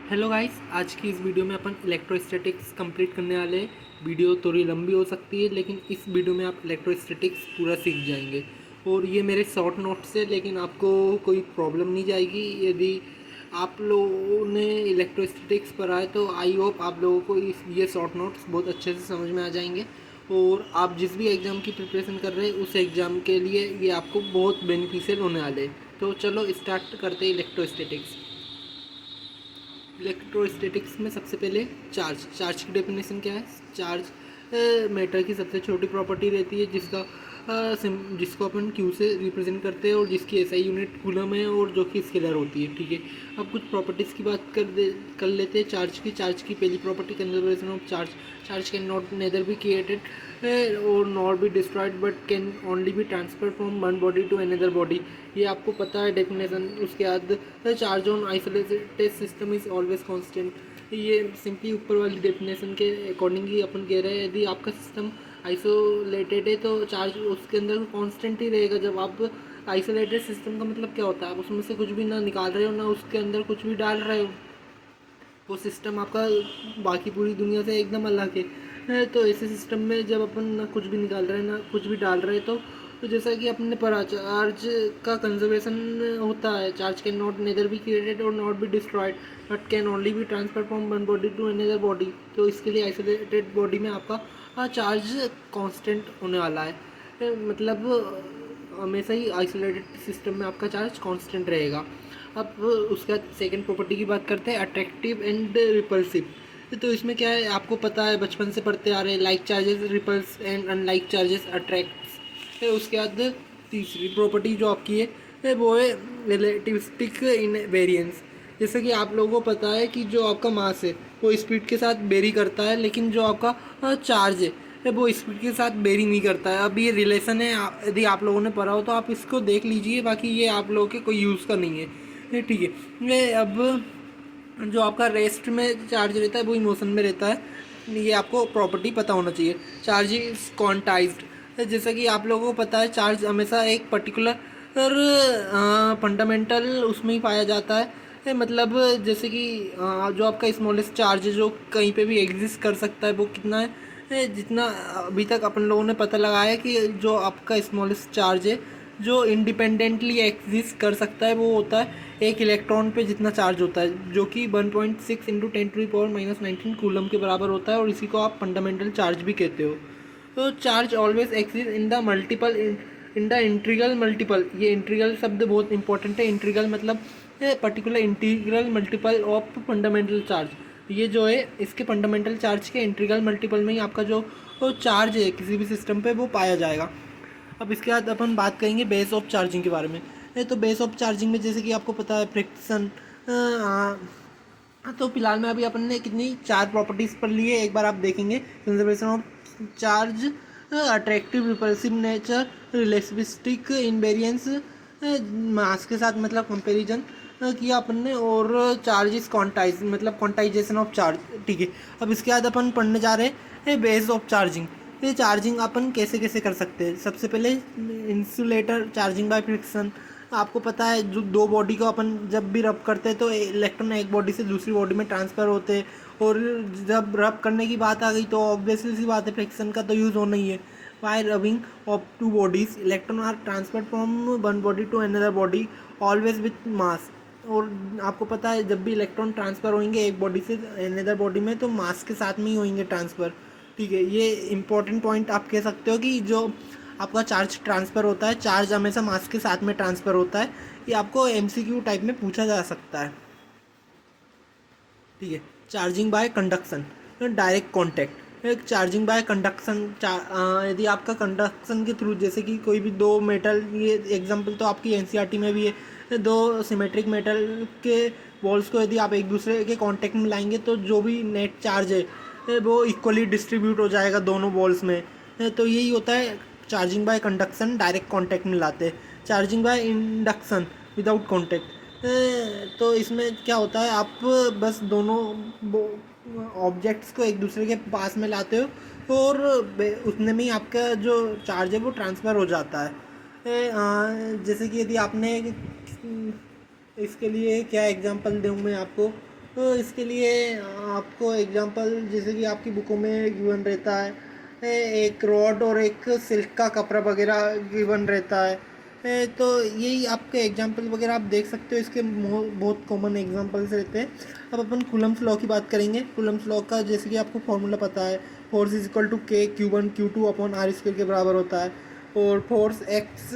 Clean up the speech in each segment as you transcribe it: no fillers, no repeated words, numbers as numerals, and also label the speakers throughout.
Speaker 1: Hello guys, आज की इस वीडियो में अपन इलेक्ट्रोस्टैटिक्स कंप्लीट करने वाले हैं। वीडियो थोड़ी लंबी हो सकती है, लेकिन इस वीडियो में आप इलेक्ट्रोस्टैटिक्स पूरा सीख जाएंगे। और ये मेरे शॉर्ट नोट्स है, लेकिन आपको कोई प्रॉब्लम नहीं जाएगी यदि आप लोगों ने इलेक्ट्रोस्टैटिक्स पढ़ा है। तो आई होप आप लोगों को ये शॉर्ट नोट्स बहुत अच्छे से समझ में आ जाएंगे और आप जिस भी एग्ज़ाम की प्रिपरेशन कर रहे हैं उस एग्ज़ाम के लिए ये आपको बहुत बेनिफिशियल होने वाले हैं। तो चलो स्टार्ट करते हैं इलेक्ट्रोस्टैटिक्स। इलेक्ट्रोस्टैटिक्स में सबसे पहले चार्ज की डेफिनेशन क्या है। चार्ज मैटर की सबसे छोटी प्रॉपर्टी रहती है जिसको अपन क्यू से रिप्रेजेंट करते हैं और जिसकी एसआई यूनिट कूलम है और जो कि स्केलर होती है। ठीक है, अब कुछ प्रॉपर्टीज़ की बात कर लेते हैं। चार्ज की पहली property conservation of charge. Charge can not neither be created और nor be destroyed but can only be transfer from one body to another body. ये आपको पता है डेफिनेशन। उसके बाद charge on isolated system is always constant. ये simply ऊपर वाली डेफिनेशन के अकॉर्डिंग ही अपन कह रहे हैं, यदि आपका सिस्टम आइसोलेटेड है तो चार्ज उसके अंदर कांस्टेंट ही रहेगा। जब आप आइसोलेटेड सिस्टम का मतलब क्या होता है, आप उसमें से कुछ भी ना निकाल रहे हो ना उसके अंदर कुछ भी डाल रहे हो, वो सिस्टम आपका बाकी पूरी दुनिया से एकदम अलग है। तो ऐसे सिस्टम में जब अपन ना कुछ भी निकाल रहे हैं ना कुछ भी डाल रहे हैं तो जैसा कि अपने पढ़ा, चार्ज का कंजर्वेशन होता है। Charge can not neither be created और not be destroyed but can only be transfer from one body to another body. तो इसके लिए आइसोलेटेड बॉडी में आपका चार्ज कांस्टेंट होने वाला है। मतलब हमेशा ही आइसोलेटेड सिस्टम में आपका चार्ज कांस्टेंट रहेगा। अब उसका सेकंड प्रॉपर्टी की बात करते हैं, अट्रैक्टिव एंड रिपल्सिव। तो इसमें क्या है, आपको पता है बचपन से पढ़ते आ रहे हैं, like charges repels and unlike charges attracts. उसके बाद तीसरी प्रॉपर्टी जो आपकी है वो है रिलेटिविस्टिक इनवेरिएंस। जैसे कि आप लोगों को पता है कि जो आपका मास है वो स्पीड के साथ वेरी करता है, लेकिन जो आपका चार्ज है वो स्पीड के साथ वेरी नहीं करता है। अब ये रिलेशन है, यदि आप लोगों ने पढ़ा हो तो आप इसको देख लीजिए, बाकी ये आप लोगों के कोई यूज़ का नहीं है। ये ठीक है। ये अब जो आपका रेस्ट में चार्ज रहता है वो इमोशन में रहता है, ये आपको प्रॉपर्टी पता होना चाहिए। Charge is quantized. जैसा कि आप लोगों को पता है चार्ज हमेशा एक पर्टिकुलर फंडामेंटल उसमें ही पाया जाता है। मतलब जैसे कि जो आपका स्मॉलेस्ट चार्ज है जो कहीं पे भी एग्जिस्ट कर सकता है वो कितना है, जितना अभी तक अपन लोगों ने पता लगाया कि जो आपका स्मॉलेस्ट चार्ज है जो इंडिपेंडेंटली एग्जिस्ट कर सकता है वो होता है एक इलेक्ट्रॉन पे जितना चार्ज होता है, जो कि 1.6 इंटू 10⁻⁻19 कूलम के बराबर होता है और इसी को आप फंडामेंटल चार्ज भी कहते हो। तो charge always exist in the multiple in the integral multiple. ये इंटीग्रल शब्द बहुत इंपॉर्टेंट है। इंटीग्रल मतलब particular integral multiple of fundamental charge. ये जो है इसके फंडामेंटल चार्ज के इंटीग्रल मल्टीपल में ही आपका जो चार्ज है किसी भी सिस्टम पे वो पाया जाएगा। अब इसके बाद अपन बात करेंगे बेस ऑफ चार्जिंग के बारे में। तो बेस ऑफ चार्जिंग में जैसे कि आपको पता है फ्रिक्शन। तो फिलहाल में अभी अपन ने कितनी चार प्रॉपर्टीज़ पढ़ ली है, एक बार आप देखेंगे। Conservation of charge, attractive repulsive nature, relativistic invariance, mass के साथ मतलब कंपैरिजन किया अपन ने, और चार्ज इज क्वांटाइज मतलब क्वांटाइजेशन ऑफ चार्ज। ठीक है, अब इसके बाद अपन पढ़ने जा रहे हैं बेस ऑफ चार्जिंग। ये चार्जिंग अपन कैसे कैसे कर सकते हैं। सबसे पहले इंसुलेटर चार्जिंग बाय फ्रिक्शन। आपको पता है जो दो बॉडी को अपन जब भी रब करते हैं तो इलेक्ट्रॉन एक बॉडी से दूसरी बॉडी में ट्रांसफ़र होते हैं, और जब रब करने की बात आ गई तो ऑब्वियसली सी बात है फ्रिक्शन का तो यूज़ होना ही है। By rubbing of two bodies electron are transferred from one body to another body always with mass. और आपको पता है जब भी इलेक्ट्रॉन ट्रांसफ़र होंगे एक बॉडी से अनदर बॉडी में तो मास के साथ में ही होंगे ट्रांसफ़र। ठीक है, ये इंपॉर्टेंट पॉइंट आप कह सकते हो कि जो आपका चार्ज ट्रांसफ़र होता है, चार्ज हमेशा मास के साथ में ट्रांसफ़र होता है। ये आपको एमसीक्यू टाइप में पूछा जा सकता है। ठीक है, charging by conduction, direct contact. Charging by conduction, यदि आपका कंडक्शन के थ्रू, जैसे कि कोई भी दो मेटल, ये एग्जांपल तो आपकी एनसीईआरटी में भी है, दो सिमेट्रिक मेटल के बॉल्स को यदि आप एक दूसरे के कांटेक्ट में लाएंगे तो जो भी नेट चार्ज है वो इक्वली डिस्ट्रीब्यूट हो जाएगा दोनों बॉल्स में। तो यही होता है charging by conduction, direct contact में लाते हैं। Charging by induction without contact, तो इसमें क्या होता है, आप बस दोनों ऑब्जेक्ट्स को एक दूसरे के पास में लाते हो और उतने में ही आपका जो चार्ज है वो ट्रांसफ़र हो जाता है। जैसे कि यदि आपने इसके लिए क्या एग्जांपल दूँ मैं आपको, तो इसके लिए आपको एग्जांपल जैसे कि आपकी बुकों में गिवन रहता है, एक रॉड और एक सिल्क का कपड़ा वगैरह गिवन रहता है। तो यही आपके एग्जांपल वगैरह आप देख सकते हो, इसके बहुत कॉमन एग्जांपल्स रहते हैं। अब अपन कूलम्स लॉ की बात करेंगे। कूलम्स लॉ का जैसे कि आपको फॉर्मूला पता है, फोर्स इज इक्वल टू के Q1 Q2 upon r square के बराबर होता है। और force x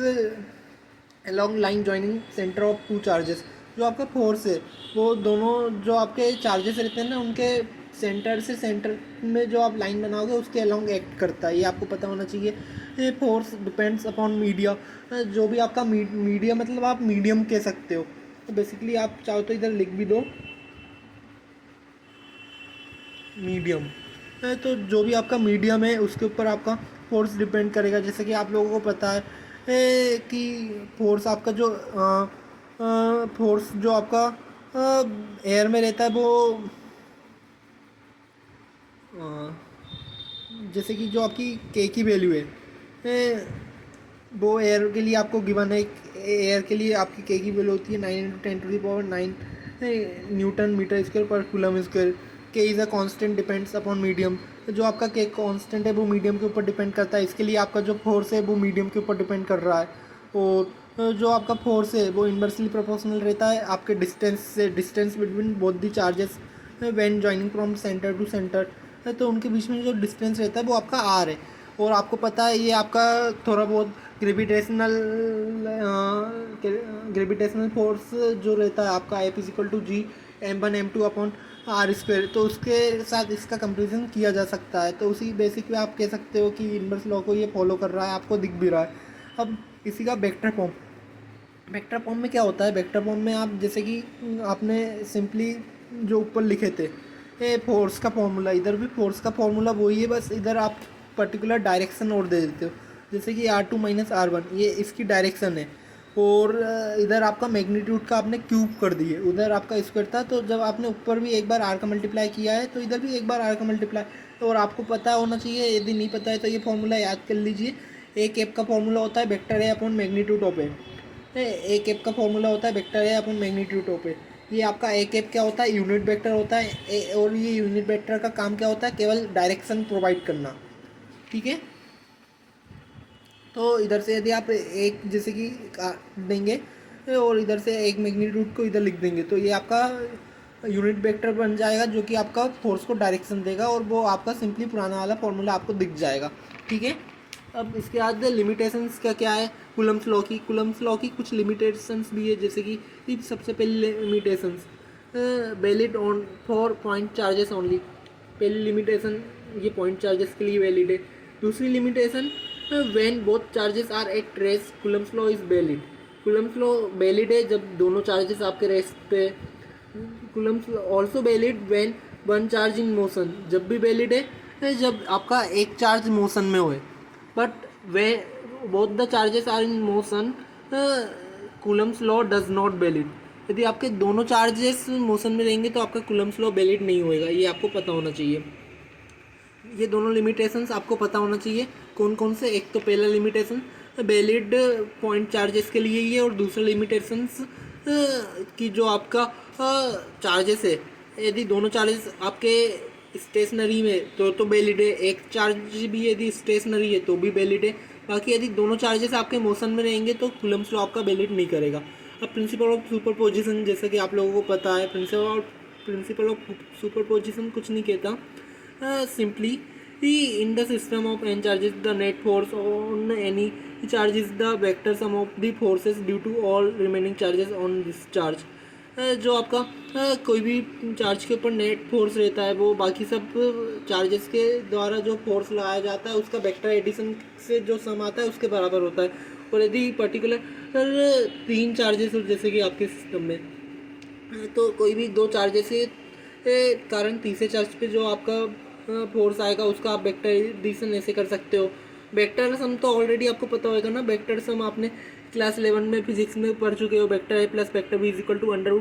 Speaker 1: along line joining centre of two charges, जो आपका फोर्स है वो दोनों जो आपके चार्जेस रहते हैं ना, उनके सेंटर से सेंटर में जो आप लाइन बनाओगे उसके अलॉन्ग एक्ट करता है, ये आपको पता होना चाहिए। ये फोर्स डिपेंड्स अपॉन मीडिया, जो भी आपका मीडिया मतलब आप मीडियम कह सकते हो। तो बेसिकली आप चाहो तो इधर लिख भी दो मीडियम। तो जो भी आपका मीडियम है उसके ऊपर आपका फोर्स डिपेंड करेगा। जैसे कि आप लोगों को पता है कि फोर्स आपका जो फोर्स जो आपका एयर में रहता है वो जैसे कि जो आपकी के की वैल्यू है वो एयर के लिए आपको गिवन है। एयर के लिए आपकी के की वैल्यू होती है 9 × 10⁹ न्यूटन मीटर स्क्वायर पर कूलम स्क्वायर। के is a constant depends upon medium, जो आपका के कांस्टेंट है वो मीडियम के ऊपर डिपेंड करता है, इसके लिए आपका जो फोर्स है वो मीडियम के ऊपर डिपेंड कर रहा है। और जो आपका फोर्स है वो इन्वर्सली प्रोपोर्शनल रहता है आपके डिस्टेंस से, distance between both the charges when joining from centre to centre. तो उनके बीच में जो डिस्टेंस रहता है वो आपका आर है। और आपको पता है ये आपका थोड़ा बहुत ग्रेविटेशनल फोर्स जो रहता है आपका F = G m1 m2 upon r square, तो उसके साथ इसका कंपेरिजन किया जा सकता है। तो उसी बेसिक पे आप कह सकते हो कि इन्वर्स लॉ को ये फॉलो कर रहा है, आपको दिख भी रहा है। अब इसी का वेक्टर फॉर्म, वेक्टर फॉर्म में क्या होता है, वेक्टर फॉर्म में आप जैसे कि आपने सिंपली जो ऊपर लिखे थे ये फोर्स का फॉर्मूला, इधर भी फोर्स का फॉर्मूला वही है, बस इधर आप पर्टिकुलर डायरेक्शन और दे देते हो। जैसे कि R2 - R1 ये इसकी डायरेक्शन है, और इधर आपका मैग्नीट्यूड का आपने क्यूब कर दिए, उधर आपका स्क्वायर था। तो जब आपने ऊपर भी एक बार R का मल्टीप्लाई किया है तो इधर भी एक बार R का मल्टीप्लाई, और आपको पता होना चाहिए। यदि नहीं पता है तो ये फॉर्मूला याद कर लीजिए। ए कैप का फॉर्मूला होता है vector a upon magnitude of a. A cap का फॉर्मूला होता है vector a upon magnitude of a. ये आपका ए कैप क्या होता है, यूनिट वेक्टर होता है। और ये यूनिट वेक्टर का काम क्या होता है, केवल डायरेक्शन प्रोवाइड करना, ठीक है। तो इधर से यदि आप एक जैसे कि देंगे और इधर से एक मैग्नीट्यूड को इधर लिख देंगे तो ये आपका यूनिट वेक्टर बन जाएगा, जो कि आपका फोर्स को डायरेक्शन देगा, और वो आपका सिंपली पुराना वाला फॉर्मूला आपको दिख जाएगा, ठीक है। अब इसके बाद लिमिटेशंस क्या क्या है कूलम्स लॉ की। कूलम्स लॉ की कुछ लिमिटेशंस भी है, जैसे कि सबसे पहले limitations valid on for point charges only. पहली लिमिटेशन ये पॉइंट चार्जेस के लिए वैलिड है। दूसरी limitation when both charges are at rest Coulomb's law is valid. Coulomb's law valid है जब दोनों चार्जेस आपके रेस्ट पे। Coulomb's also valid when one charge in motion, जब भी वैलिड है जब आपका एक चार्ज मोशन में होए। But we both the charges are in motion Coulomb's law does not valid. यदि आपके दोनों चार्जेस मोशन में रहेंगे तो आपका कूलम्स लॉ वैलिड नहीं होएगा, ये आपको पता होना चाहिए। ये दोनों लिमिटेशंस आपको पता होना चाहिए कौन कौन से। एक तो पहला लिमिटेशन वैलिड पॉइंट चार्जेस के लिए ही है, और दूसरा लिमिटेशंस कि जो आपका चार्जेस है, यदि दोनों चार्जेस आपके स्टेशनरी में तो वैलिड है। एक चार्ज भी यदि स्टेशनरी है तो भी वैलिड है। बाकी यदि दोनों चार्जेस आपके मोशन में रहेंगे तो कूलम्स लॉ आपका वैलिड नहीं करेगा। अब प्रिंसिपल ऑफ सुपरपोजिशन, जैसे कि आप लोगों को पता है, प्रिंसिपल ऑफ सुपरपोजिशन कुछ नहीं कहता, simply in the system of n charges the net force on any charge is the vector sum of the forces due to all remaining charges on this charge। जो आपका कोई भी charge के ऊपर net force रहता है वो बाकी सब चार्जेस के द्वारा जो फोर्स लगाया जाता है उसका वेक्टर एडिशन से जो सम आता है उसके बराबर होता है। और यदि पर्टिकुलर 3 चार्जेस हो जैसे कि आपके सिस्टम में, तो कोई भी 2 चार्जेस के कारण तीसरे चार्ज पे जो आपका फोर्स आएगा उसका आप वेक्टर एडिशन ऐसे कर सकते हो। वेक्टर सम तो ऑलरेडी आपको पता होगा ना, वेक्टर सम आपने क्लास 11 में फिजिक्स में पढ़ चुके हो। Vector a plus vector b equal to √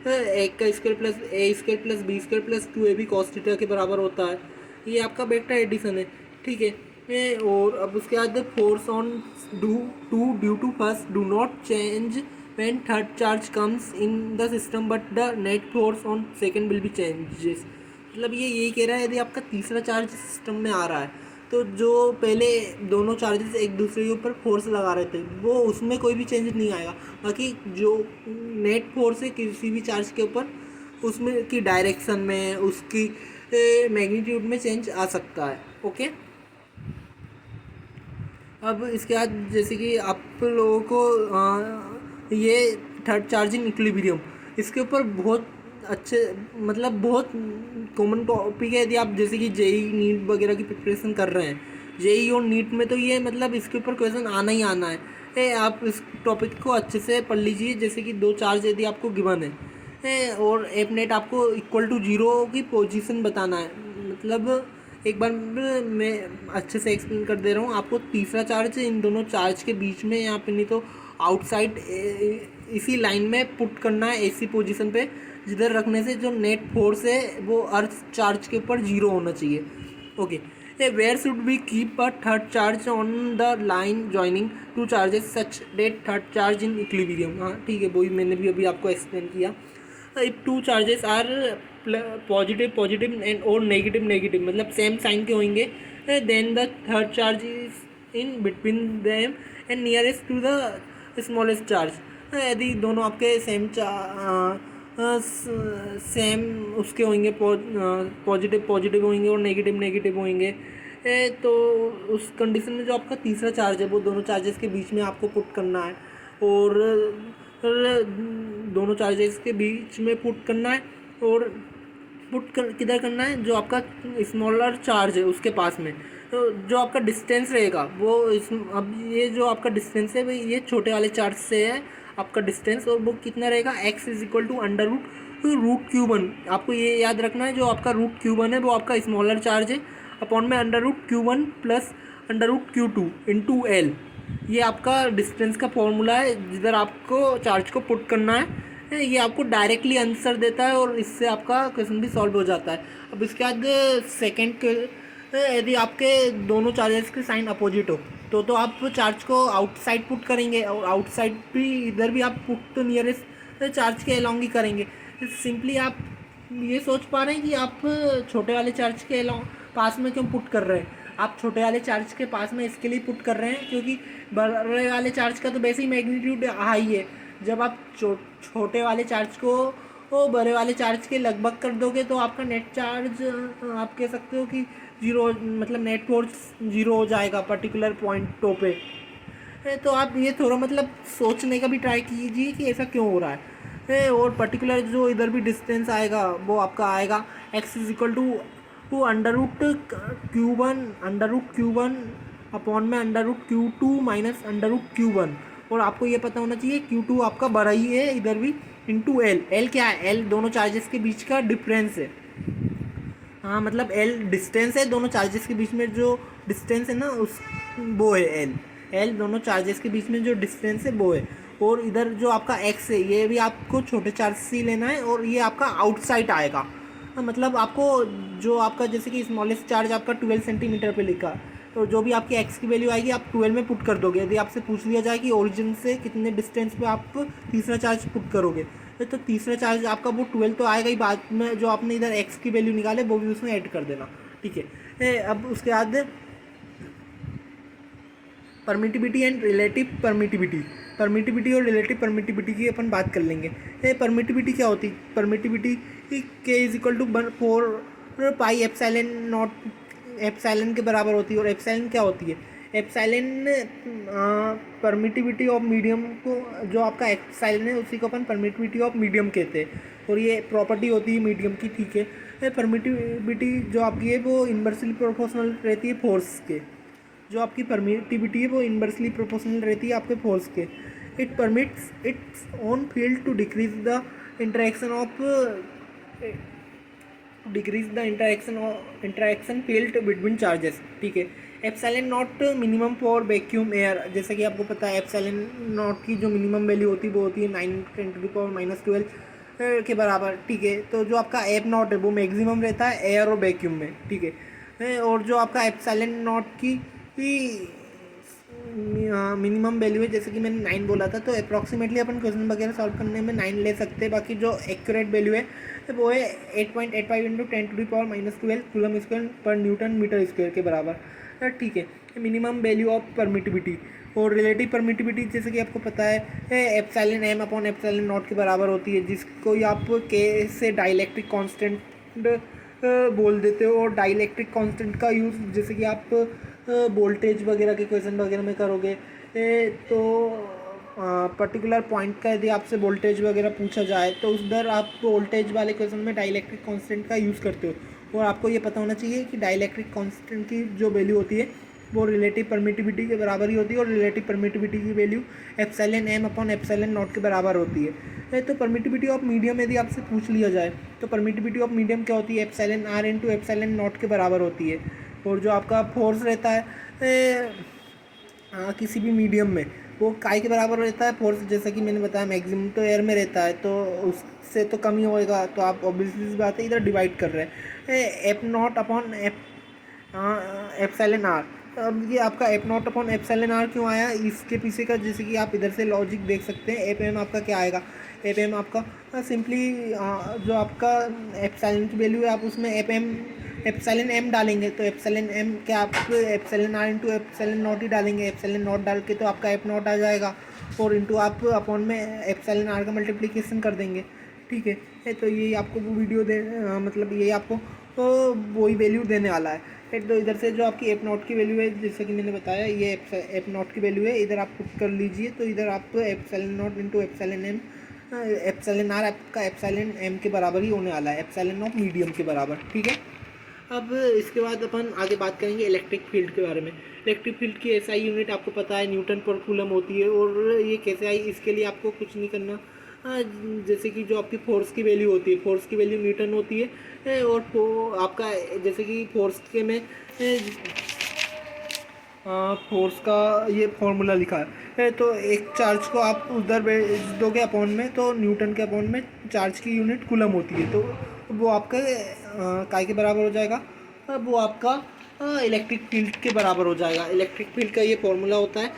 Speaker 1: a का square plus a square plus b square plus 2ab cos theta के बराबर होता है। ये आपका वेक्टर एडिशन है, ठीक है। और अब उसके बाद force on due to first do not change when third charge comes in the system but the net force on second will be changes. मतलब ये यही कह रहा है, यदि आपका तीसरा चार्ज सिस्टम में आ रहा है तो जो पहले दोनों चार्जेस एक दूसरे के ऊपर फोर्स लगा रहे थे वो उसमें कोई भी चेंज नहीं आएगा। बाकी जो नेट फोर्स है किसी भी चार्ज के ऊपर उसमें की डायरेक्शन में उसकी मैग्नीट्यूड में चेंज आ सकता है। ओके, अब इसके बाद जैसे कि आप लोगों को ये थर्ड चार्जिंग इक्विलिब्रियम इसके ऊपर बहुत अच्छे मतलब बहुत कॉमन टॉपिक है। यदि आप जैसे कि जेई नीट वगैरह की प्रिपरेशन कर रहे हैं, जेई और नीट में तो ये मतलब इसके ऊपर क्वेश्चन आना ही आना है। आप इस टॉपिक को अच्छे से पढ़ लीजिए। जैसे कि दो चार्ज यदि आपको गिवन है और एफ नेट आपको इक्वल टू जीरो की पोजीशन बताना है। मतलब एक बार मैं अच्छे से एक्सप्लेन कर दे रहा हूँ आपको। तीसरा चार्ज इन दोनों चार्ज के बीच में यहाँ पे नहीं तो आउटसाइड इसी लाइन में पुट करना है ऐसी पोजीशन पे जिधर रखने से जो नेट फोर्स है वो अर्थ चार्ज के ऊपर जीरो होना चाहिए। Okay, where should be keep a third charge on the line joining two charges such that third charge in equilibrium. हाँ ठीक है, वही मैंने भी अभी आपको एक्सप्लेन किया। If two charges are positive positive and और नेगेटिव नेगेटिव मतलब सेम साइन के होंगे then the third charge is in between them and nearest to the smallest charge. यदि दोनों आपके सेम उसके होंगे पॉजिटिव पॉजिटिव होंगे और नेगेटिव नेगेटिव होंगे तो उस कंडीशन में जो आपका तीसरा चार्ज है वो दोनों चार्जेस के बीच में आपको पुट करना है और दोनों चार्जेस के बीच में पुट करना है और किधर करना है जो आपका स्मॉलर चार्ज है उसके पास में। तो जो आपका डिस्टेंस रहेगा वो अब ये जो आपका डिस्टेंस है भाई ये छोटे वाले चार्ज से है आपका डिस्टेंस और वो कितना रहेगा x is equal to under root q one. आपको ये याद रखना है जो आपका रूट क्यू वन है वो आपका स्मॉलर चार्ज है अपॉन में under root q one plus under root q two into l. ये आपका डिस्टेंस का फॉर्मूला है जिधर आपको चार्ज को पुट करना है। ये आपको डायरेक्टली आंसर देता है और इससे आपका क्वेश्चन भी सॉल्व हो जाता है। अब इसके बाद सेकेंड यदि आपके दोनों चार्जेस के साइन अपोजिट हो तो आप चार्ज को आउटसाइड पुट करेंगे और आउटसाइड भी इधर भी आप पुट तो नियरेस्ट चार्ज के अलॉन्ग ही करेंगे। सिंपली आप ये सोच पा रहे हैं कि आप छोटे वाले चार्ज के पास में क्यों पुट कर रहे हैं। आप छोटे वाले चार्ज के पास में इसके लिए पुट कर रहे हैं क्योंकि बड़े वाले चार्ज का तो वैसे ही मैग्नीट्यूड हाई है। जब आप छोटे वाले चार्ज को बड़े वाले चार्ज के लगभग कर दोगे तो आपका नेट चार्ज आप कह सकते हो कि जीरो मतलब नेट फोर्स जीरो हो जाएगा पर्टिकुलर पॉइंटों पे। तो आप ये थोड़ा मतलब सोचने का भी ट्राई कीजिए कि ऐसा क्यों हो रहा है। और पर्टिकुलर जो इधर भी डिस्टेंस आएगा वो आपका आएगा x is equal to under root q one upon में under root q two minus under root q one. और आपको ये पता होना चाहिए Q2 आपका बड़ा ही है इधर भी इंटू एल। एल क्या है? एल दोनों चार्जेस के बीच का डिफरेंस है। हाँ मतलब एल डिस्टेंस है दोनों चार्जेस के बीच में जो डिस्टेंस है ना उस वो है एल। एल दोनों चार्जेस के बीच में जो डिस्टेंस है वो है। और इधर जो आपका एक्स है ये भी आपको छोटे चार्ज से ही लेना है और ये आपका आउटसाइड आएगा। मतलब आपको जो आपका जैसे कि स्मॉलेस्ट चार्ज आपका 12 सेंटीमीटर पे लिखा तो जो भी आपकी एक्स की वैल्यू आएगी आप 12 में पुट कर दोगे। यदि आपसे पूछ लिया जाए कि ओरिजिन से कितने डिस्टेंस पे आप तीसरा चार्ज पुट करोगे तो तीसरा चार्ज आपका वो 12 तो आएगा ही। बाद में जो आपने इधर एक्स की वैल्यू निकाले वो भी उसमें ऐड कर देना, ठीक है। अब उसके बाद परमिटिविटी एंड रिलेटिव परमिटिविटी और रिलेटिव परमिटिविटी की अपन बात कर लेंगे। परमिटिविटी क्या होती है? परमिटिविटी के is equal to 4 pi epsilon naught epsilon के बराबर होती है। और एप्सिलॉन क्या होती है? एप्सिलॉन परमिटिविटी ऑफ मीडियम को जो आपका एप्सिलॉन है उसी को अपन परमिटिविटी ऑफ मीडियम कहते हैं और ये प्रॉपर्टी होती है मीडियम की, ठीक है। परमिटिविटी जो आपकी है वो इन्वर्सली प्रोपोर्शनल रहती है फोर्स के। जो आपकी परमिटिविटी है वो इन्वर्सली प्रोपोर्शनल रहती है आपके फोर्स के। It permits its own field to decrease the interaction field between charges, ठीक है। Epsilon naught minimum for vacuum air, जैसे कि आपको पता है एप्सिलॉन नॉट की जो मिनिमम वैल्यू होती है वो होती है 9×10⁻⁻12 के बराबर, ठीक है। तो जो आपका एप नॉट है वो मैक्सिमम रहता है एयर और वैक्यूम में, ठीक है। और जो आपका एप्सिलॉन नॉट की मिनिमम वैल्यू है, जैसे कि मैंने 9 बोला था, तो अप्रॉक्सीमेटली अपन क्वेश्चन वगैरह सॉल्व करने में 9 ले सकते हैं। बाकी जो एक्यूरेट वैल्यू है वो है 8.85 into 10⁻⁻12 coulomb square per newton metre square के बराबर। ठीक है, मिनिमम वैल्यू ऑफ परमिटिविटी और रिलेटिव परमिटिविटी जैसे कि आपको पता है epsilon m upon epsilon naught के बराबर होती है, जिसको आप के से डाइलेक्ट्रिक कांस्टेंट बोल देते हो। और डाइलेक्ट्रिक कांस्टेंट का यूज़ जैसे कि आप वोल्टेज वगैरह के क्वेश्चन वगैरह में करोगे, तो पर्टिकुलर पॉइंट का यदि आपसे वोल्टेज वगैरह पूछा जाए तो उधर आप वोल्टेज वाले क्वेश्चन में डाइलेक्ट्रिक कांस्टेंट का यूज़ करते हो। और आपको ये पता होना चाहिए कि डाइलेक्ट्रिक कांस्टेंट की जो वैल्यू होती है वो रिलेटिव परमिटिविटी के बराबर ही होती है, और रिलेटिव परमिटिविटी की value epsilon m upon epsilon naught के बराबर होती है। तो परमिटिविटी ऑफ मीडियम यदि आपसे पूछ लिया जाए तो परमिटिविटी ऑफ मीडियम क्या होती है, epsilon r into epsilon naught के बराबर होती है। और जो आपका फोर्स रहता है किसी भी मीडियम में वो काय के बराबर रहता है फोर्स, जैसा कि मैंने बताया मैक्सिमम तो एयर में रहता है, तो उससे तो कम ही होएगा। तो आप ऑब्वियसली सी बात है इधर डिवाइड कर रहे हैं f naught upon epsilon r. अब ये आपका f naught upon epsilon r क्यों आया, इसके पीछे का जैसे कि आप इधर से लॉजिक देख सकते हैं। एफ एम आपका क्या आएगा, एफ एम आपका सिंपली जो आपका एप्सिलॉन की वैल्यू है आप उसमें एप्सिलॉन एम डालेंगे, तो एप्सिलॉन एम क्या आप epsilon r into epsilon naught ही डालेंगे। एप्सिलॉन नॉट डाल के तो आपका एफ नॉट आ जाएगा, और इंटू आप अपॉन में एप्सिलॉन आर का मल्टीप्लिकेशन कर देंगे। ठीक है, तो यही आपको वो वीडियो मतलब यही आपको तो वही वैल्यू देने वाला है। तो इधर से जो आपकी एफ नॉट की वैल्यू है जैसे कि मैंने बताया ये एफ नॉट की वैल्यू है, इधर आप पुट कर लीजिए। तो इधर आप epsilon naught into epsilon m, epsilon r आपका एप्सिलॉन एम के बराबर ही होने वाला है, एप्सिलॉन नॉट मीडियम के बराबर। ठीक है, अब इसके बाद अपन आगे बात करेंगे इलेक्ट्रिक फील्ड के बारे में। इलेक्ट्रिक फील्ड की एसआई यूनिट आपको पता है न्यूटन पर कूलम होती है, और ये कैसे आई इसके लिए आपको कुछ नहीं करना। जैसे कि जो आपकी फोर्स की वैल्यू होती है, फोर्स की वैल्यू न्यूटन होती है, और आपका जैसे कि फोर्स के में फोर्स का ये फॉर्मूला लिखा है। तो एक चार्ज को आप उधर भेज दोगे अपॉन में, तो न्यूटन के अपॉन में चार्ज की यूनिट कूलम होती है, तो वो आपका काय के बराबर हो जाएगा, वो आपका इलेक्ट्रिक फील्ड के बराबर हो जाएगा। इलेक्ट्रिक फील्ड का ये फॉर्मूला होता है।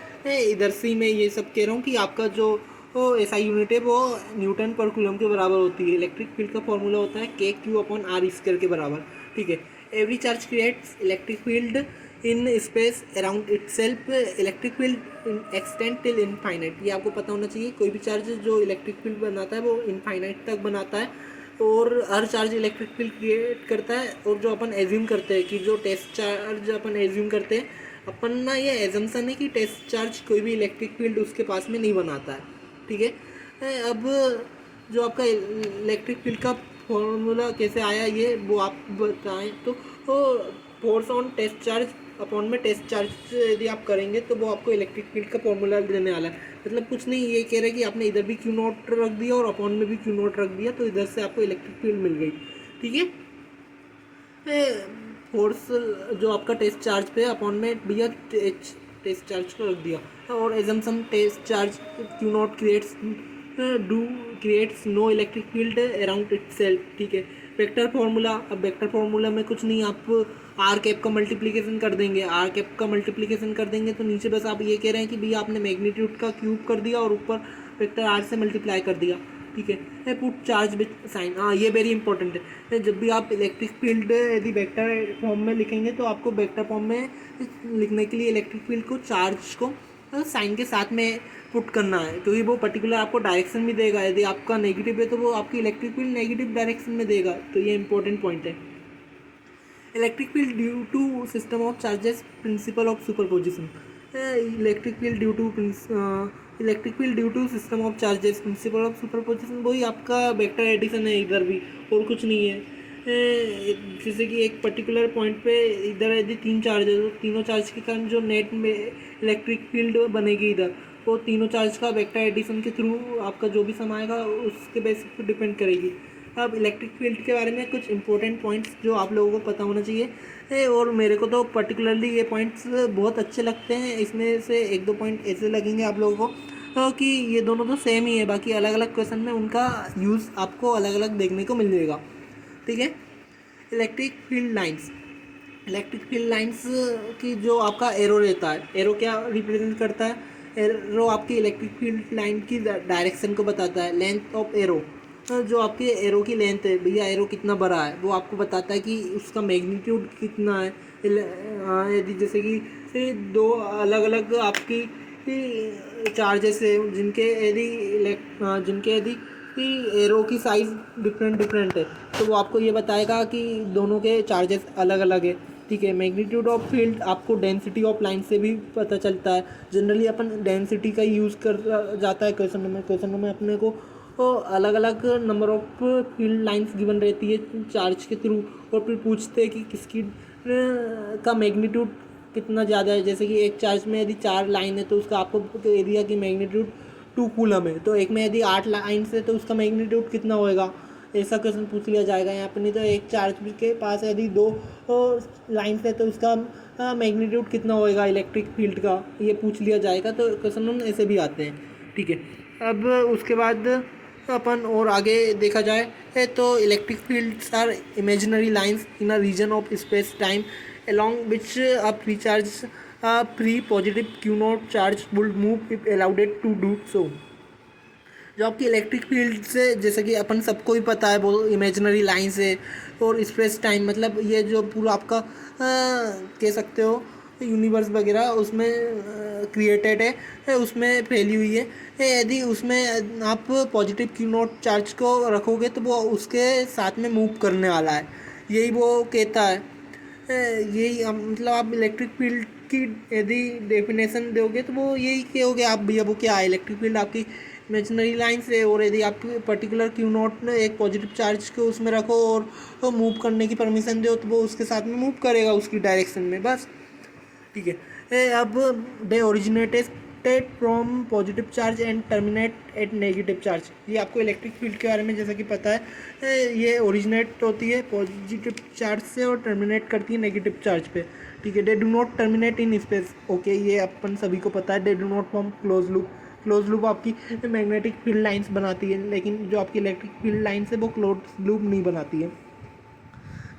Speaker 1: इधर से मैं ये सब कह रहा हूँ कि आपका जो एसआई यूनिट है वो न्यूटन पर कूलम के बराबर होती है। इलेक्ट्रिक फील्ड का फॉर्मूला होता है k q upon r square के बराबर। ठीक है, every charge creates electric field in space around itself, electric field extend till infinite. ये आपको पता होना चाहिए, कोई भी चार्ज जो इलेक्ट्रिक फील्ड बनाता है वो इनफाइनाइट तक बनाता है, और हर चार्ज इलेक्ट्रिक फील्ड क्रिएट करता है। और जो अपन एज्यूम करते हैं कि जो टेस्ट चार्ज अपन एज्यूम करते हैं अपन ना, ये एजम्पशन है कि टेस्ट चार्ज कोई भी इलेक्ट्रिक फील्ड उसके पास में नहीं बनाता है। ठीक है, अब जो आपका इलेक्ट्रिक फील्ड का फॉर्मूला कैसे आया ये वो आप बताएं। तो force on test charge upon में टेस्ट चार्ज यदि आप करेंगे तो वो आपको इलेक्ट्रिक फील्ड का फॉर्मूला देने वाला है। मतलब कुछ नहीं, ये कह रहे हैं कि आपने इधर भी क्यू नॉट रख दिया और अपॉन में भी क्यू नॉट रख दिया, तो इधर से आपको इलेक्ट्रिक फील्ड मिल गई। ठीक है, फोर्स जो आपका टेस्ट चार्ज पे अपॉन में भैया टेस्ट चार्ज को रख दिया, और assumption test charge q naught creates no electric field around itself. ठीक है, वेक्टर फार्मूला, अब वेक्टर फार्मूला में कुछ नहीं, आप आर कैप का मल्टीप्लिकेशन कर देंगे, आर कैप का मल्टीप्लिकेशन कर देंगे तो नीचे बस आप ये कह रहे हैं कि भैया आपने मैग्नीट्यूड का क्यूब कर दिया और ऊपर वेक्टर आर से मल्टीप्लाई कर दिया। ठीक है, पुट चार्ज विथ साइन, हाँ ये वेरी इंपॉर्टेंट है। जब भी आप इलेक्ट्रिक फील्ड यदि वेक्टर फॉर्म में लिखेंगे तो आपको वेक्टर फॉर्म में लिखने के लिए इलेक्ट्रिक फील्ड को चार्ज को साइन के साथ में पुट करना है, क्योंकि वो पर्टिकुलर आपको डायरेक्शन भी देगा। यदि आपका नेगेटिव है तो वो आपकी इलेक्ट्रिक फील्ड नेगेटिव डायरेक्शन में देगा, तो ये इंपॉर्टेंट पॉइंट है। Electric field due to system of charges principle of superposition. Electric field due to system of charges principle of superposition, वही आपका वेक्टर एडिशन है इधर भी, और कुछ नहीं है। जैसे कि एक पर्टिकुलर पॉइंट पे इधर यदि 3 चार्ज है तो तीनों चार्ज के कारण जो नेट में इलेक्ट्रिक फील्ड बनेगी इधर, वो तीनों चार्ज का वेक्टर एडिशन के थ्रू आपका जो भी सम आएगा उसके बेसिस पे डिपेंड करेगी। अब इलेक्ट्रिक फील्ड के बारे में कुछ इंपॉर्टेंट पॉइंट्स जो आप लोगों को पता होना चाहिए, और मेरे को तो पर्टिकुलरली ये पॉइंट्स बहुत अच्छे लगते हैं। इसमें से 1-2 पॉइंट ऐसे लगेंगे आप लोगों को कि ये दोनों तो सेम ही है, बाकी अलग अलग क्वेश्चन में उनका यूज़ आपको अलग अलग देखने को मिल जाएगा। ठीक है, electric field lines, electric field lines की जो आपका एरो रहता है, एरो क्या रिप्रेजेंट करता है? एरो आपकी इलेक्ट्रिक फील्ड लाइन की डायरेक्शन को बताता है। लेंथ ऑफ एरो, जो आपके एरो की लेंथ है भैया, एरो कितना बड़ा है वो आपको बताता है कि उसका मैग्नीट्यूड कितना है। यदि जैसे कि दो अलग अलग आपकी चार्जेस है जिनके यदि एरो की साइज़ डिफरेंट डिफरेंट है, तो वो आपको ये बताएगा कि दोनों के चार्जेस अलग अलग है। ठीक है। मैग्नीट्यूड ऑफ फील्ड आपको डेंसिटी ऑफ लाइन से भी पता चलता है। जनरली अपन डेंसिटी का यूज़ कर जाता है क्वेश्चन में अपने को अलग अलग number of field lines given रहती है चार्ज के थ्रू, और फिर पूछते हैं कि किसकी का मैग्नीट्यूड कितना ज़्यादा है। जैसे कि एक चार्ज में यदि 4 लाइन है तो उसका आपको एरिया की मैग्नीट्यूड 2 कूलम है, तो एक में यदि 8 लाइन है तो उसका मैग्नीट्यूड कितना होएगा, ऐसा क्वेश्चन पूछ लिया जाएगा यहाँ पर। नहीं तो एक चार्ज के पास यदि 2 लाइन है तो उसका मैग्नीट्यूड कितना होएगा इलेक्ट्रिक फील्ड का, ये पूछ लिया जाएगा। तो क्वेश्चन ऐसे भी आते हैं। ठीक है। अब उसके बाद अपन और आगे देखा जाए तो electric fields are imaginary lines in a region of space time along which a free charge free positive q naught charge would move if allowed it to do so। जो आपकी इलेक्ट्रिक फील्ड से, जैसे कि अपन सबको ही पता है, वो imaginary line से और स्पेस टाइम, मतलब ये जो पूरा आपका कह सकते हो यूनिवर्स वगैरह उसमें क्रिएटेड है, उसमें फैली हुई है। यदि उसमें आप पॉजिटिव क्यू नॉट चार्ज को रखोगे तो वो उसके साथ में मूव करने वाला है, यही वो कहता है। यही मतलब आप इलेक्ट्रिक फील्ड की यदि डेफिनेशन दोगे तो वो यही कहोगे आप भैया वो क्या है, इलेक्ट्रिक फील्ड आपकी इमेजिनरी लाइन से, और यदि आप पर्टिकुलर क्यू नॉट ने एक पॉजिटिव चार्ज को उसमें रखो और मूव करने की परमिशन दो तो वो उसके साथ में मूव करेगा उसकी डायरेक्शन में, बस। ठीक है। अब they originated from positive charge and terminate at negative charge. ये आपको इलेक्ट्रिक फील्ड के बारे में जैसा कि पता है, ये ओरिजिनेट होती है पॉजिटिव चार्ज से और टर्मिनेट करती है नेगेटिव चार्ज पे। ठीक है। They do not terminate in space. Okay, ये अपन सभी को पता है। They do not form close loop. Close loop आपकी मैग्नेटिक फील्ड लाइंस बनाती है, लेकिन जो आपकी इलेक्ट्रिक फील्ड लाइंस है वो क्लोज लूप नहीं बनाती है।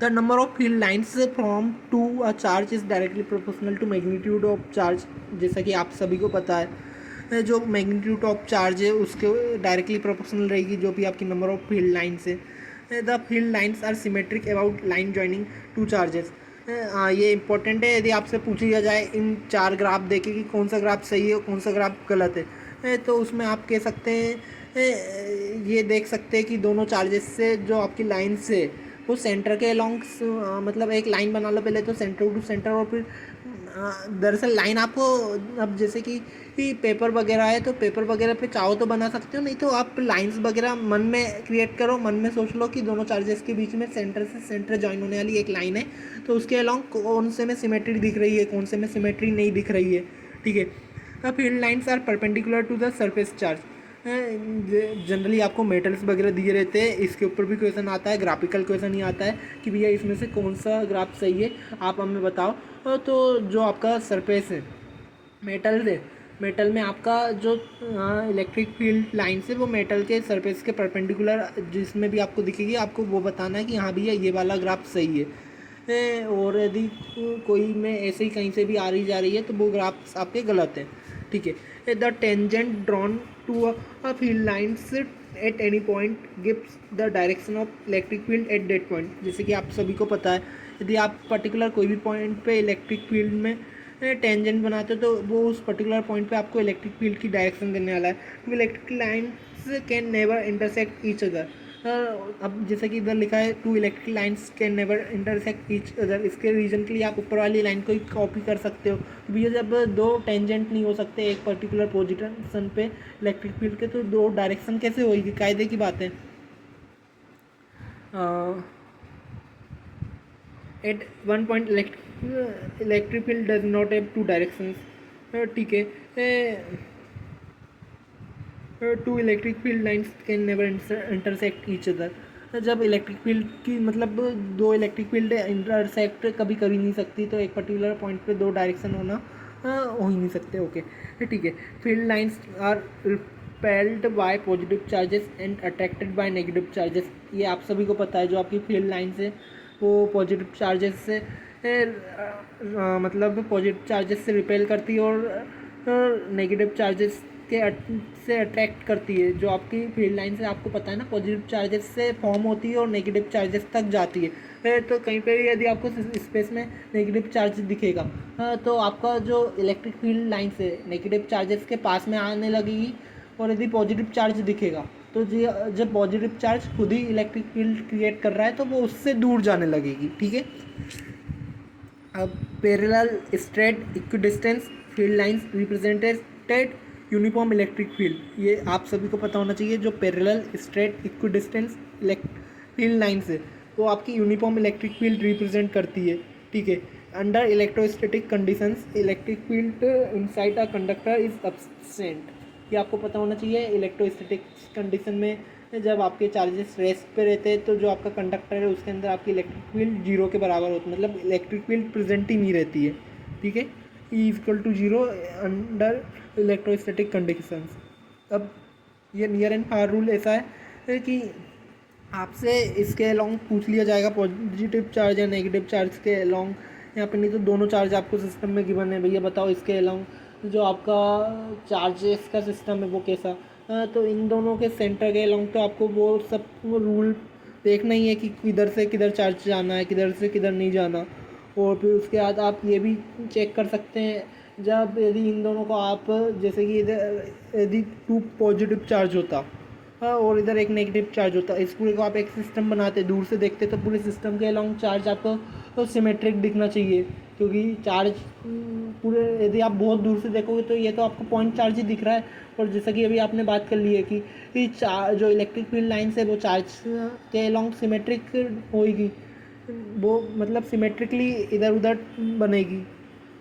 Speaker 1: The number of field lines from to a charge is directly proportional to magnitude of charge। जैसा कि आप सभी को पता है, जो मैग्नीट्यूड ऑफ चार्ज है उसके डायरेक्टली प्रोपोर्शनल रहेगी जो भी आपकी नंबर ऑफ फील्ड लाइंस है। The field lines are symmetric about line joining two charges. ये इंपॉर्टेंट है। यदि आपसे पूछ लिया जाए इन 4 ग्राफ देखे कि कौन सा ग्राफ सही है और कौन सा ग्राफ गलत है, तो उसमें आप कह सकते हैं, ये देख सकते हैं कि दोनों चार्जेस से जो आपकी लाइन से वो सेंटर के अलॉन्ग, मतलब एक लाइन बना लो पहले तो सेंटर टू सेंटर, और फिर दरअसल लाइन आपको, अब जैसे कि पेपर वगैरह है तो पेपर वगैरह पे चाहो तो बना सकते हो, नहीं तो आप लाइंस वगैरह मन में क्रिएट करो, मन में सोच लो कि दोनों चार्जेस के बीच में सेंटर से सेंटर जॉइन होने वाली एक लाइन है, तो उसके अलॉन्ग कौन से में सिमेट्री दिख रही है, कौन से में सिमेट्री नहीं दिख रही है। ठीक है। Field lines are perpendicular to the surface charge. Generally आपको मेटल्स वगैरह दिए रहते हैं, इसके ऊपर भी क्वेश्चन आता है, ग्राफिकल क्वेश्चन ही आता है कि भैया इसमें से कौन सा ग्राफ सही है, आप हमें बताओ। तो जो आपका सरफेस है मेटल में आपका जो इलेक्ट्रिक फील्ड लाइन से वो मेटल के सरफेस के परपेंडिकुलर जिसमें भी आपको दिखेगी, आपको वो बताना है कि हाँ भैया ये वाला ग्राफ सही है। और यदि कोई में ऐसे ही कहीं से भी आ रही जा रही है तो वो ग्राफ्स आपके गलत हैं। ठीक है। The tangent drawn to a field lines at any point gives the direction of electric field at that point. जैसे कि आप सभी को पता है, यदि आप पर्टिकुलर कोई भी पॉइंट पे इलेक्ट्रिक फील्ड में टेंजेंट बनाते हो तो वो उस पर्टिकुलर पॉइंट पे आपको इलेक्ट्रिक फील्ड की डायरेक्शन देने वाला है। Electric lines can never intersect each other. अब जैसे कि इधर लिखा है 2 electric lines can never intersect each other, इसके रीजन के लिए आप ऊपर वाली लाइन को ही कॉपी कर सकते हो। भैया जब 2 टेंजेंट नहीं हो सकते एक पर्टिकुलर पोजीशन पे इलेक्ट्रिक फील्ड के, तो 2 डायरेक्शन कैसे होगी, कायदे की बात है। At one point electric field does not have 2 directions. ठीक है। 2 electric field lines can never intersect each other. जब इलेक्ट्रिक फील्ड की मतलब 2 इलेक्ट्रिक फील्ड इंटरसेक्ट कभी कर ही नहीं सकती, तो एक पर्टिकुलर पॉइंट पे 2 डायरेक्शन होना हो ही नहीं सकते। ओके, ठीक है। Field lines are repelled by positive charges and attracted by negative charges. ये आप सभी को पता है, जो आपकी फील्ड लाइन्स है वो पॉजिटिव चार्जेस से मतलब पॉजिटिव चार्जेस से रिपेल करती है और नेगेटिव चार्जेस से अट्रैक्ट करती है। जो आपकी फील्ड लाइन से आपको पता है ना, पॉजिटिव चार्जेस से फॉर्म होती है और नेगेटिव चार्जेस तक जाती है। तो कहीं पे भी यदि आपको स्पेस में नेगेटिव चार्ज दिखेगा तो आपका जो इलेक्ट्रिक फील्ड लाइन से नेगेटिव चार्जेस के पास में आने लगेगी, और यदि पॉजिटिव चार्ज दिखेगा तो जब पॉजिटिव चार्ज खुद ही इलेक्ट्रिक फील्ड क्रिएट कर रहा है तो वो उससे दूर जाने लगेगी। ठीक है। अब parallel straight equidistance field lines represented uniform electric field. ये आप सभी को पता होना चाहिए। जो parallel straight equidistance field lines है वो आपकी यूनिफॉर्म इलेक्ट्रिक फील्ड रिप्रेजेंट करती है। ठीक है। Under electrostatic conditions electric field inside a conductor is absent. ये आपको पता होना चाहिए। इलेक्ट्रोस्टैटिक कंडीशन में जब आपके चार्जेस रेस्ट पे रहते हैं तो जो आपका कंडक्टर है उसके अंदर आपकी इलेक्ट्रिक फील्ड जीरो के बराबर होती है, मतलब इलेक्ट्रिक फील्ड प्रेजेंट ही नहीं रहती है। ठीक है। E equal to zero under electrostatic conditions. अब ये नियर एंड फार रूल ऐसा है कि आपसे इसके अलोंग पूछ लिया जाएगा पॉजिटिव चार्ज या नेगेटिव चार्ज के अलोंग, यहाँ पे नहीं तो दोनों चार्ज आपको सिस्टम में गिवन है, भैया बताओ इसके अलोंग जो आपका चार्जेस का सिस्टम है वो कैसा। तो इन दोनों के सेंटर के अलोंग तो आपको वो सब रूल देखना ही है कि किधर से किधर चार्ज जाना है, किधर से किधर नहीं जाना। और फिर उसके बाद आप ये भी चेक कर सकते हैं जब यदि इन दोनों को आप जैसे कि इधर यदि 2 पॉजिटिव चार्ज होता और इधर एक नेगेटिव चार्ज होता, इस पूरे को आप एक सिस्टम बनाते दूर से देखते तो पूरे सिस्टम के अलोंग चार्ज आपको तो सिमेट्रिक दिखना चाहिए, क्योंकि चार्ज पूरे यदि आप बहुत दूर से देखोगे तो ये तो आपको पॉइंट चार्ज ही दिख रहा है। और जैसा कि अभी आपने बात कर ली है कि जो इलेक्ट्रिक फील्ड लाइन्स है वो चार्ज के अलोंग सिमेट्रिक होगी, वो मतलब सिमेट्रिकली इधर उधर बनेगी।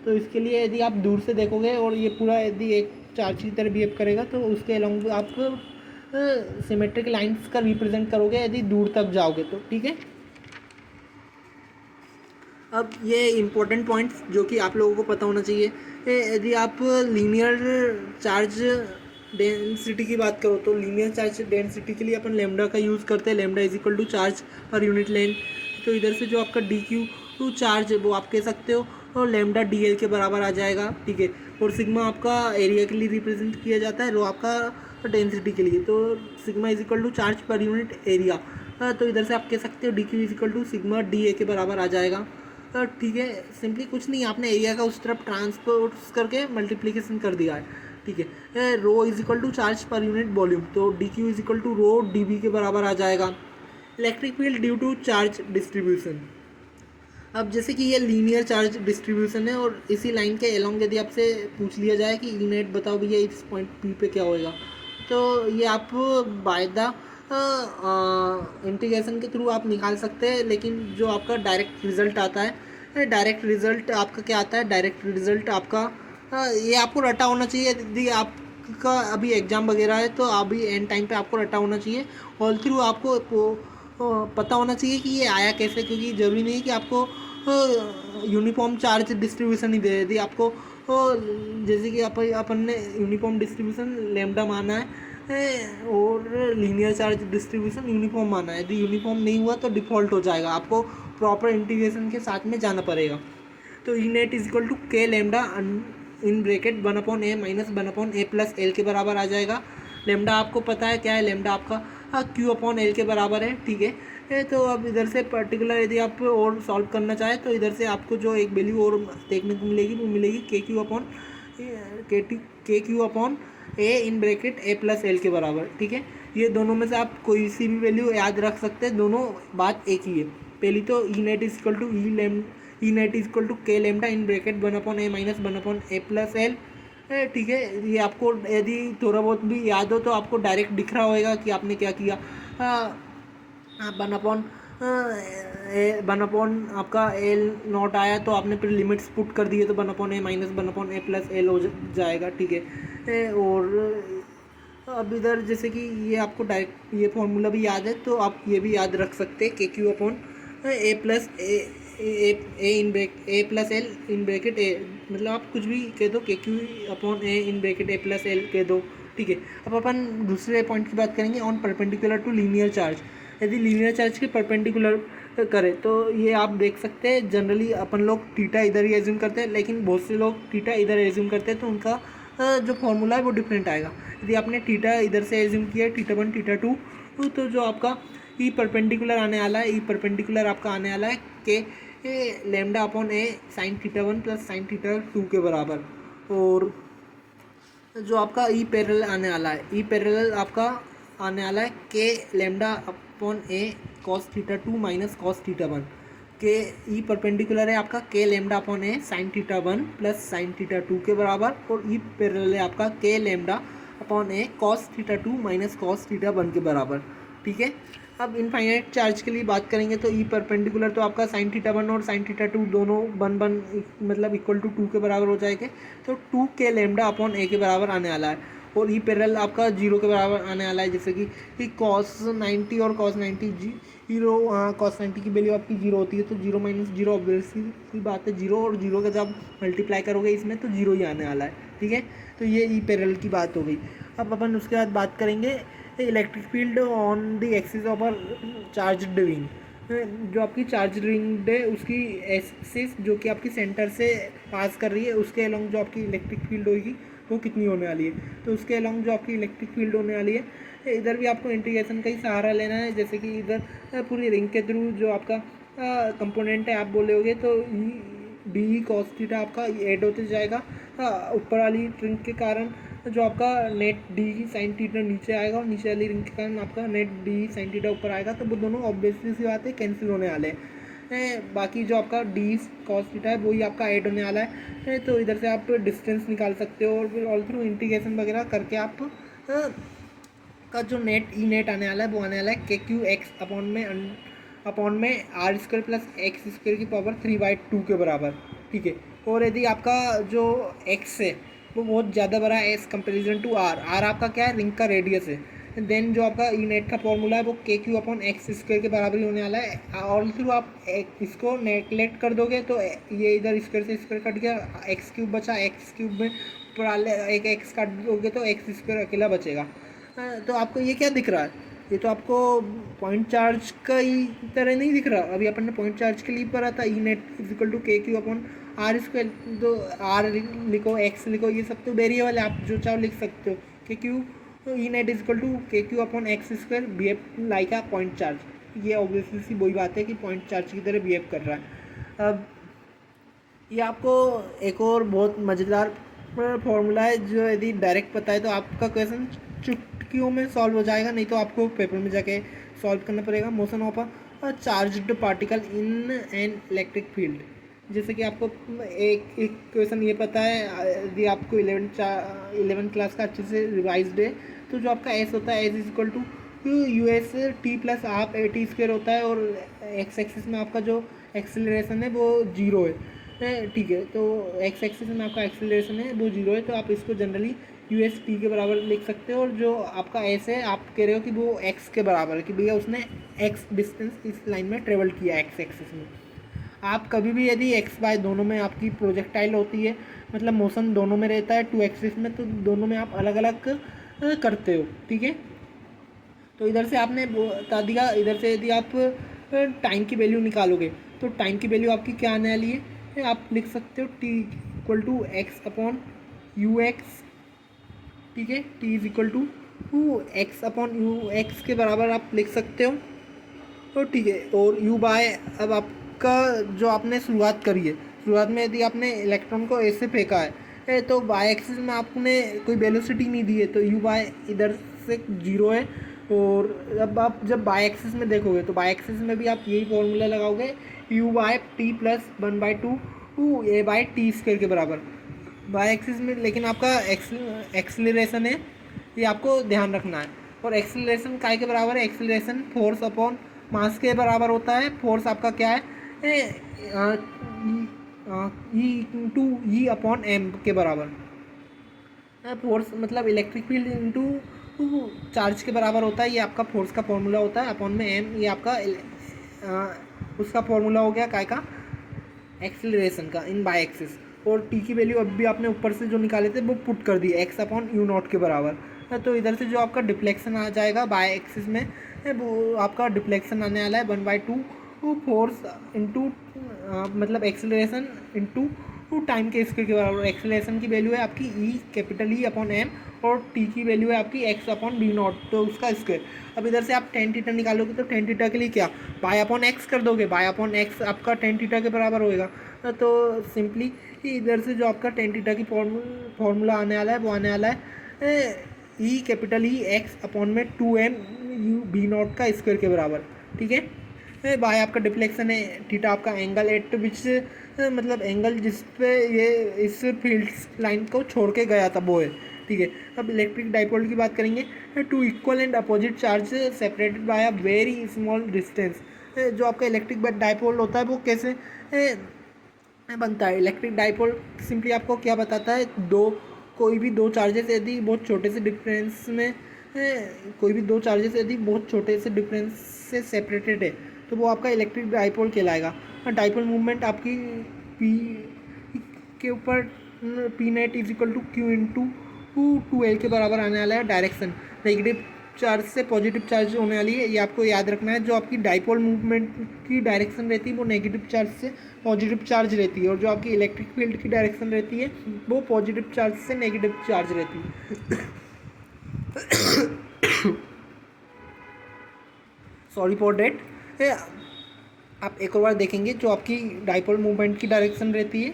Speaker 1: तो इसके लिए यदि आप दूर से देखोगे और ये पूरा यदि एक चार्ज की तरह बिहेव करेगा तो उसके अलोंग आप सिमेट्रिक लाइंस का रिप्रेजेंट करोगे यदि दूर तक जाओगे तो। ठीक है। अब ये इम्पोर्टेंट पॉइंट्स जो कि आप लोगों को पता होना चाहिए, यदि आप लीनियर चार्ज डेंसिटी की बात करो तो लीनियर चार्ज डेंसिटी के लिए अपन लेमडा का यूज़ करते हैं। Lambda is equal to charge per unit length. तो इधर से जो आपका डी क्यू चार्ज है वो आप कह सकते हो और लेमडा डी एल के बराबर आ जाएगा। ठीक है। और सिग्मा आपका एरिया के लिए रिप्रेजेंट किया जाता है, रो आपका डेंसिटी के लिए। तो sigma is equal to charge per unit area. तो इधर से आप कह सकते हो d q is equal to sigma d a के बराबर आ जाएगा। ठीक है। सिंपली कुछ नहीं, आपने एरिया का उस तरफ ट्रांसपोर्ट करके मल्टीप्लिकेशन कर दिया है। ठीक है। Rho is equal to charge per unit volume, तो d q is equal to rho d b के बराबर आ जाएगा। Electric field due to charge distribution. अब जैसे कि ये लीनियर चार्ज डिस्ट्रीब्यूशन है और इसी लाइन के अलोंग यदि आपसे पूछ लिया जाए कि ई नेट बताओ भैया इस पॉइंट पी पे क्या होएगा, तो ये आप बाय द इंटीग्रेशन के थ्रू आप निकाल सकते हैं। लेकिन जो आपका डायरेक्ट रिजल्ट आता है, डायरेक्ट रिजल्ट आपका क्या आता है, डायरेक्ट रिजल्ट आपका ये आपको रटा होना चाहिए। यदि आपका अभी एग्ज़ाम वगैरह है तो अभी एंड टाइम पे आपको रटा होना चाहिए। ऑल थ्रू आपको पता होना चाहिए कि ये आया कैसे, क्योंकि ज़रूरी नहीं है कि आपको यूनिफॉर्म चार्ज डिस्ट्रीब्यूशन ही दे दी आपको। जैसे कि अपन ने यूनिफॉर्म डिस्ट्रीब्यूशन लेमडा माना है और लीनियर चार्ज डिस्ट्रीब्यूशन यूनिफॉर्म माना है। यदि यूनिफॉर्म नहीं हुआ तो डिफ़ॉल्ट हो जाएगा, आपको प्रॉपर इंटीग्रेशन के साथ में जाना पड़ेगा। तो E net is equal to के lambda in bracket 1/a minus 1/a plus L के बराबर आ जाएगा। लेमडा आपको पता है क्या है, लेमडा आपका Q/L के बराबर है। ठीक है। तो अब इधर से पर्टिकुलर यदि आप और सॉल्व करना चाहें तो इधर से आपको जो एक वैल्यू और देखने को मिलेगी वो मिलेगी KQ/A in bracket A plus L के बराबर। ठीक है। ये दोनों में से आप कोई सी भी वैल्यू याद रख सकते हैं, दोनों बात एक ही है। पहली तो E net is equal to के lambda in bracket 1/a minus 1/a plus L. ठीक है। ये आपको यदि थोड़ा बहुत भी याद हो तो आपको डायरेक्ट दिख रहा होगा कि आपने क्या किया। 1/1 आपका एल नॉट आया तो आपने फिर लिमिट्स पुट कर दिए तो 1/a minus 1/a plus L हो जाएगा। ठीक है। और अब इधर जैसे कि ये आपको डायरेक्ट ये फॉर्मूला भी याद है तो आप ये भी याद रख सकते हैं KQ/A plus a in bracket a plus l in bracket a, मतलब आप कुछ भी कह दो KQ/A in bracket A plus l कह दो। ठीक है। अब अपन दूसरे पॉइंट की बात करेंगे on perpendicular to linear charge. यदि लीनियर चार्ज के परपेंडिकुलर करें तो ये आप देख सकते हैं, जनरली अपन लोग थीटा इधर ही एज्यूम करते हैं, लेकिन बहुत से लोग थीटा इधर एज्यूम करते हैं तो उनका जो फॉर्मूला है वो डिफरेंट आएगा। यदि आपने थीटा इधर से एज्यूम किया थीटा 1 थीटा 2, तो जो आपका ई परपेंडिकुलर आने वाला है, ई परपेंडिकुलर आपका आने वाला है k lambda upon a sine theta 1 plus sine theta 2 के बराबर। और जो आपका ई पैरेलल आने वाला है, ई पैरेलल आपका आने वाला है k lambda upon a cos theta 2 minus cos theta 1। के ई परपेंडिकुलर है आपका k lambda upon a sine theta 1 plus sine theta 2 के बराबर, और ई पैरेलल है आपका k lambda upon a cos theta 2 minus cos theta 1 के बराबर। ठीक है, अब इनफाइनाइट चार्ज के लिए बात करेंगे तो ई परपेंडिकुलर तो आपका साइन थीटा 1 और साइन थीटा 2 दोनों वन मतलब इक्वल टू 2 के बराबर हो जाएंगे, तो 2 के लेमडा अपॉन ए के बराबर आने वाला है। और ई पैरेलल आपका 0 के बराबर आने वाला है, जैसे कि कॉस 90 और कॉस 90 जीरो, कॉस 90 की वैल्यू आपकी 0 होती है, तो 0 माइनस 0 ऑब्वियसली बात है 0, और 0 का जब मल्टीप्लाई करोगे इसमें तो 0 ही आने वाला है। ठीक है, तो ये ई पैरेलल की बात हो गई। अब अपन उसके बाद बात करेंगे electric field on the axis of a charged ring. जो आपकी चार्ज रिंग है उसकी एक्सिस जो कि आपकी सेंटर से पास कर रही है, उसके अलॉन्ग जो आपकी इलेक्ट्रिक फील्ड होगी वो कितनी होने वाली है। तो उसके अलॉन्ग जो आपकी इलेक्ट्रिक फील्ड होने वाली है, इधर भी आपको इंटीग्रेशन का ही सहारा लेना है। जैसे कि इधर पूरी रिंग के थ्रू जो आपका कंपोनेंट है आप बोलोगे तो डी कॉस थीटा आपका ऐड होते जाएगा ऊपर वाली रिंग के कारण, जो आपका नेट डी साइन थीटा नीचे आएगा, और नीचे वाली रिंग के कारण आपका नेट डी साइन थीटा ऊपर आएगा, तो वो दोनों ऑब्वियसली सी बात है कैंसिल होने वाले हैं। बाकी जो आपका डी कॉस थीटा है वही आपका ऐड होने वाला है, तो इधर से आप डिस्टेंस निकाल सकते हो, और फिर ऑल थ्रू इंटीग्रेशन वगैरह करके आप का जो नेट ई नेट आने वाला है वो आने वाला है के क्यू एक्स अपॉन में r square plus x square की पावर 3/2 के बराबर। ठीक है, और यदि आपका जो एक्स है वो बहुत ज़्यादा बड़ा है as comparison to r, r आपका क्या है रिंग का रेडियस है, देन जो आपका ई नेट का फॉर्मूला है वो के क्यू अपॉन एक्स स्क्वायर के बराबर ही होने वाला है। ऑल थ्रू आप इसको नेगलेक्ट कर दोगे तो ये इधर स्क्वायर से स्क्वायर कट गया, एक्स क्यूब बचा, एक्स क्यूब में ऊपर एक एक्स काट दोगे तो एक्स स्क्वायर अकेला बचेगा। तो आपको ये क्या दिख रहा है, ये तो आपको पॉइंट चार्ज का ही तरह नहीं दिख रहा। अभी अपन ने पॉइंट चार्ज के लिए पढ़ा था ई net is equal to k q upon r square, तो आर लिखो एक्स लिखो, ये सब तो वेरिएबल है, आप जो चाहो लिख सकते हो। K q E net is equal to k q upon x square behave like a point charge, ये ऑब्वियसली सी वही बात है कि पॉइंट चार्ज की तरह बिहेव कर रहा है। अब ये आपको एक और बहुत मज़ेदार फॉर्मूला है जो यदि डायरेक्ट पता है तो आपका क्वेश्चन चुटकियों में सॉल्व हो जाएगा, नहीं तो आपको पेपर में जाके सॉल्व करना पड़ेगा। Motion of a charged particle in an electric field, जैसे कि आपको एक क्वेश्चन ये पता है, यदि आपको 11 क्लास का अच्छे से रिवाइज्ड है, तो जो आपका एस होता है s is equal to u s t plus half a t square होता है, और एक्स एक्सिस में आपका जो एक्सेलरेशन है वो 0 है। ठीक है, तो एक्स एक्सिस में आपका एक्सेलरेशन है वो 0 है, तो आप इसको जनरली यू एस टी के बराबर लिख सकते हो, और जो आपका एस है आप कह रहे हो कि वो एक्स के बराबर है, कि भैया उसने एक्स डिस्टेंस इस लाइन में ट्रेवल किया एक्स एक्सिस में। आप कभी भी यदि एक्स वाई दोनों में आपकी प्रोजेक्टाइल होती है, मतलब मोशन दोनों में रहता है टू एक्सिस में, तो दोनों में आप अलग अलग करते हो। ठीक है, तो इधर से आपने बता दिया, इधर से यदि आप टाइम की वैल्यू निकालोगे तो टाइम की वैल्यू आपकी क्या आने वाली है, आप लिख सकते हो t equal to x upon u x. ठीक है, t is equal to x upon u x के बराबर आप लिख सकते हो। तो ठीक है, और यू बाय अब आपका जो आपने शुरुआत करी है, शुरुआत में यदि आपने इलेक्ट्रॉन को ऐसे फेंका है तो वाई एक्सिस में आपने कोई वेलोसिटी नहीं दी है, तो यू बाय इधर से 0 है। और अब आप जब वाई एक्सिस में देखोगे तो वाई एक्सिस में भी आप यही फॉर्मूला लगाओगे, u by t plus 1/2 a by t square के बराबर वाई एक्सिस में। लेकिन आपका एक्सेलरेशन है, ये आपको ध्यान रखना है। और एक्सेलरेशन काय के बराबर है, एक्सेलरेशन फोर्स अपॉन मास के बराबर होता है। फोर्स आपका क्या है, e into e upon m के बराबर। फोर्स मतलब इलेक्ट्रिक फील्ड इंटू चार्ज के बराबर होता है, ये आपका फोर्स का फॉर्मूला होता है। अपॉन में एम, ये आपका उसका फॉर्मूला हो गया काय का, एक्सेलरेशन का इन बाय एक्सिस। और टी की वैल्यू अब भी आपने ऊपर से जो निकाले थे वो पुट कर दी एक्स अपॉन यू नॉट के बराबर। तो इधर से जो आपका डिफ्लेक्शन आ जाएगा बाय एक्सिस में, वो आपका डिफ्लेक्शन आने वाला है 1/2 फोर्स इंटू मतलब एक्सेलरेशन इंटू टाइम के स्क्वायर के बराबर। एक्सेलरेशन की वैल्यू है आपकी e capital e upon m और टी की वैल्यू है आपकी एक्स अपॉन वी नॉट, तो उसका स्क्वायर। अब इधर से आप टेन थीटा निकालोगे तो टेन थीटा के लिए क्या बाय अपॉन एक्स कर दोगे, बाय अपॉन एक्स आपका टेन थीटा के बराबर होएगा। तो सिंपली इधर से जो आपका टेन थीटा की फॉर्मूला आने वाला है वो आने वाला है ई कैपिटल ई एक्स अपॉन में 2m यू बी नॉट का स्क्वायर के बराबर, ठीक है। बाय आपका डिफ्लेक्शन है, थीटा आपका एंगल एट विच मतलब एंगल जिस पे ये इस फील्ड लाइन को छोड़ के गया था वो है, ठीक है। अब इलेक्ट्रिक डाइपोल की बात करेंगे, two equal and opposite charge separated by a very small distance. जो आपका इलेक्ट्रिक डाइपोल होता है वो कैसे बनता है। इलेक्ट्रिक डाइपोल सिंपली आपको क्या बताता है, कोई भी दो चार्जेस यदि बहुत छोटे से डिफरेंस में कोई भी दो चार्जेस यदि बहुत छोटे से डिफरेंस से सेपरेटेड है तो वो आपका इलेक्ट्रिक डाइपोल कहलाएगा। डाइपोल मूवमेंट आपकी पी के ऊपर p net is equal to q into 2l के बराबर आने वाला है। डायरेक्शन नेगेटिव चार्ज से पॉजिटिव चार्ज होने वाली है, ये आपको याद रखना है। जो आपकी डाइपोल मूवमेंट की डायरेक्शन रहती है वो नेगेटिव चार्ज से पॉजिटिव चार्ज रहती है, और जो आपकी इलेक्ट्रिक फील्ड की डायरेक्शन रहती है वो पॉजिटिव चार्ज से नेगेटिव चार्ज रहती है। Sorry for that. आप एक और बार देखेंगे जो आपकी डाइपोल मूवमेंट की डायरेक्शन रहती है,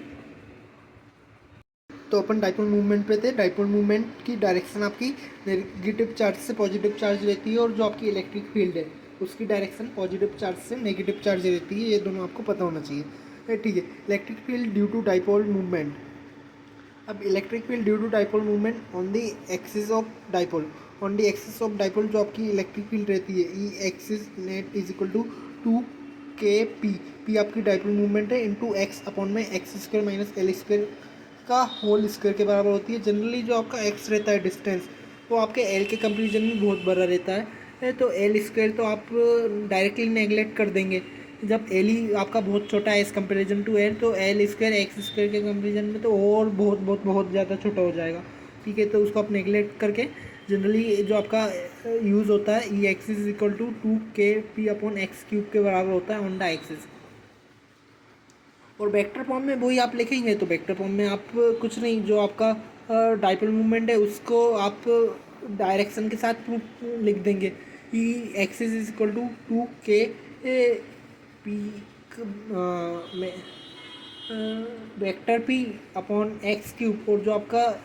Speaker 1: तो अपन डाइपोल मूवमेंट पे थे। डाइपोल मूवमेंट की डायरेक्शन आपकी नेगेटिव चार्ज से पॉजिटिव चार्ज रहती है, और जो आपकी इलेक्ट्रिक फील्ड है उसकी डायरेक्शन पॉजिटिव चार्ज से नेगेटिव चार्ज रहती है। ये दोनों आपको पता होना चाहिए, ठीक है। Electric field due to dipole movement. अब electric field due to dipole movement on the axis of dipole. On the axis of dipole जो आपकी इलेक्ट्रिक फील्ड रहती है ई axis net is equal to 2k p आपकी dipole movement है into x upon में x square minus l square का whole square के बराबर होती है। जनरली जो आपका एक्स रहता है डिस्टेंस वो आपके एल के कंपेरिजन में बहुत बड़ा रहता है, तो एल स्क्वायर तो आप डायरेक्टली नेगलेक्ट कर देंगे। जब एल ही आपका बहुत छोटा है एज कंपेरिजन टू एल, तो एल स्क्वायर एक्स स्क्वायर के कंपेरिजन में तो और बहुत बहुत बहुत ज़्यादा छोटा हो जाएगा, ठीक है। तो उसको आप नेगलेक्ट करके जनरली जो आपका यूज़ होता है ई axis is equal to 2k upon x cube के बराबर होता है ऑन द एक्सिस। और वेक्टर फॉर्म में वही आप लिखेंगे, तो वेक्टर फॉर्म में आप कुछ नहीं, जो आपका डाइपोल मूवमेंट है उसको आप डायरेक्शन के साथ लिख देंगे। E axis is equal to 2k p में vector p upon x cube, और जो आपका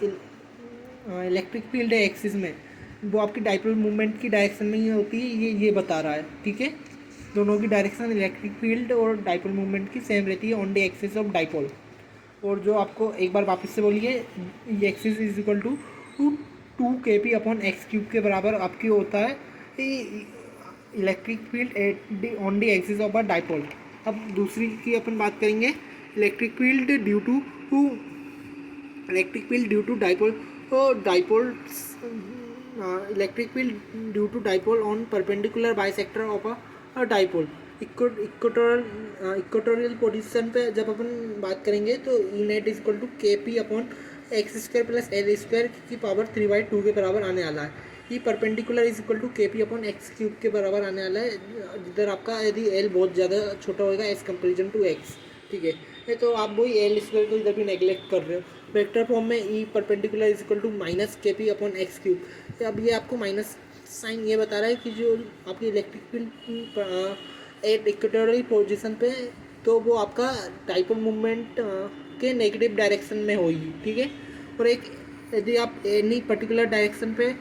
Speaker 1: इलेक्ट्रिक फील्ड है एक्सिस में वो आपकी डाइपोल मूवमेंट की डायरेक्शन में ही होती है, ये बता रहा है, ठीक है। दोनों की डायरेक्शन इलेक्ट्रिक फील्ड और डाइपोल मूवमेंट की सेम रहती है on the axis of dipole. और जो आपको एक बार वापस से बोलिए, axis is equal to 2k upon x cube के बराबर आपकी होता है electric field at on the axis of a dipole. अब दूसरी की अपन बात करेंगे, electric field due to dipole dipole electric field due to dipole on perpendicular bisector of a dipole. Equatorial position पे जब अपन बात करेंगे तो E net is equal to KP upon x square plus l square की power 3/2 के बराबर आने वाला है। E perpendicular is equal to KP upon x cube के बराबर आने वाला है, जिधर आपका यदि एल बहुत ज़्यादा छोटा होगा एज कंपेरिजन टू एक्स, ठीक है। तो आप वही एल स्क्वायर को इधर भी नेगलेक्ट कर रहे हो। वेक्टर फॉर्म में e perpendicular is equal to minus KP upon x cube. अब ये आपको माइनस साइन ये बता रहा है कि जो आपकी electric field at equatorial position पे, तो वो आपका डाइपोल मूवमेंट के नेगेटिव डायरेक्शन में होगी, ठीक है। और एक यदि आप एनी पर्टिकुलर डायरेक्शन पे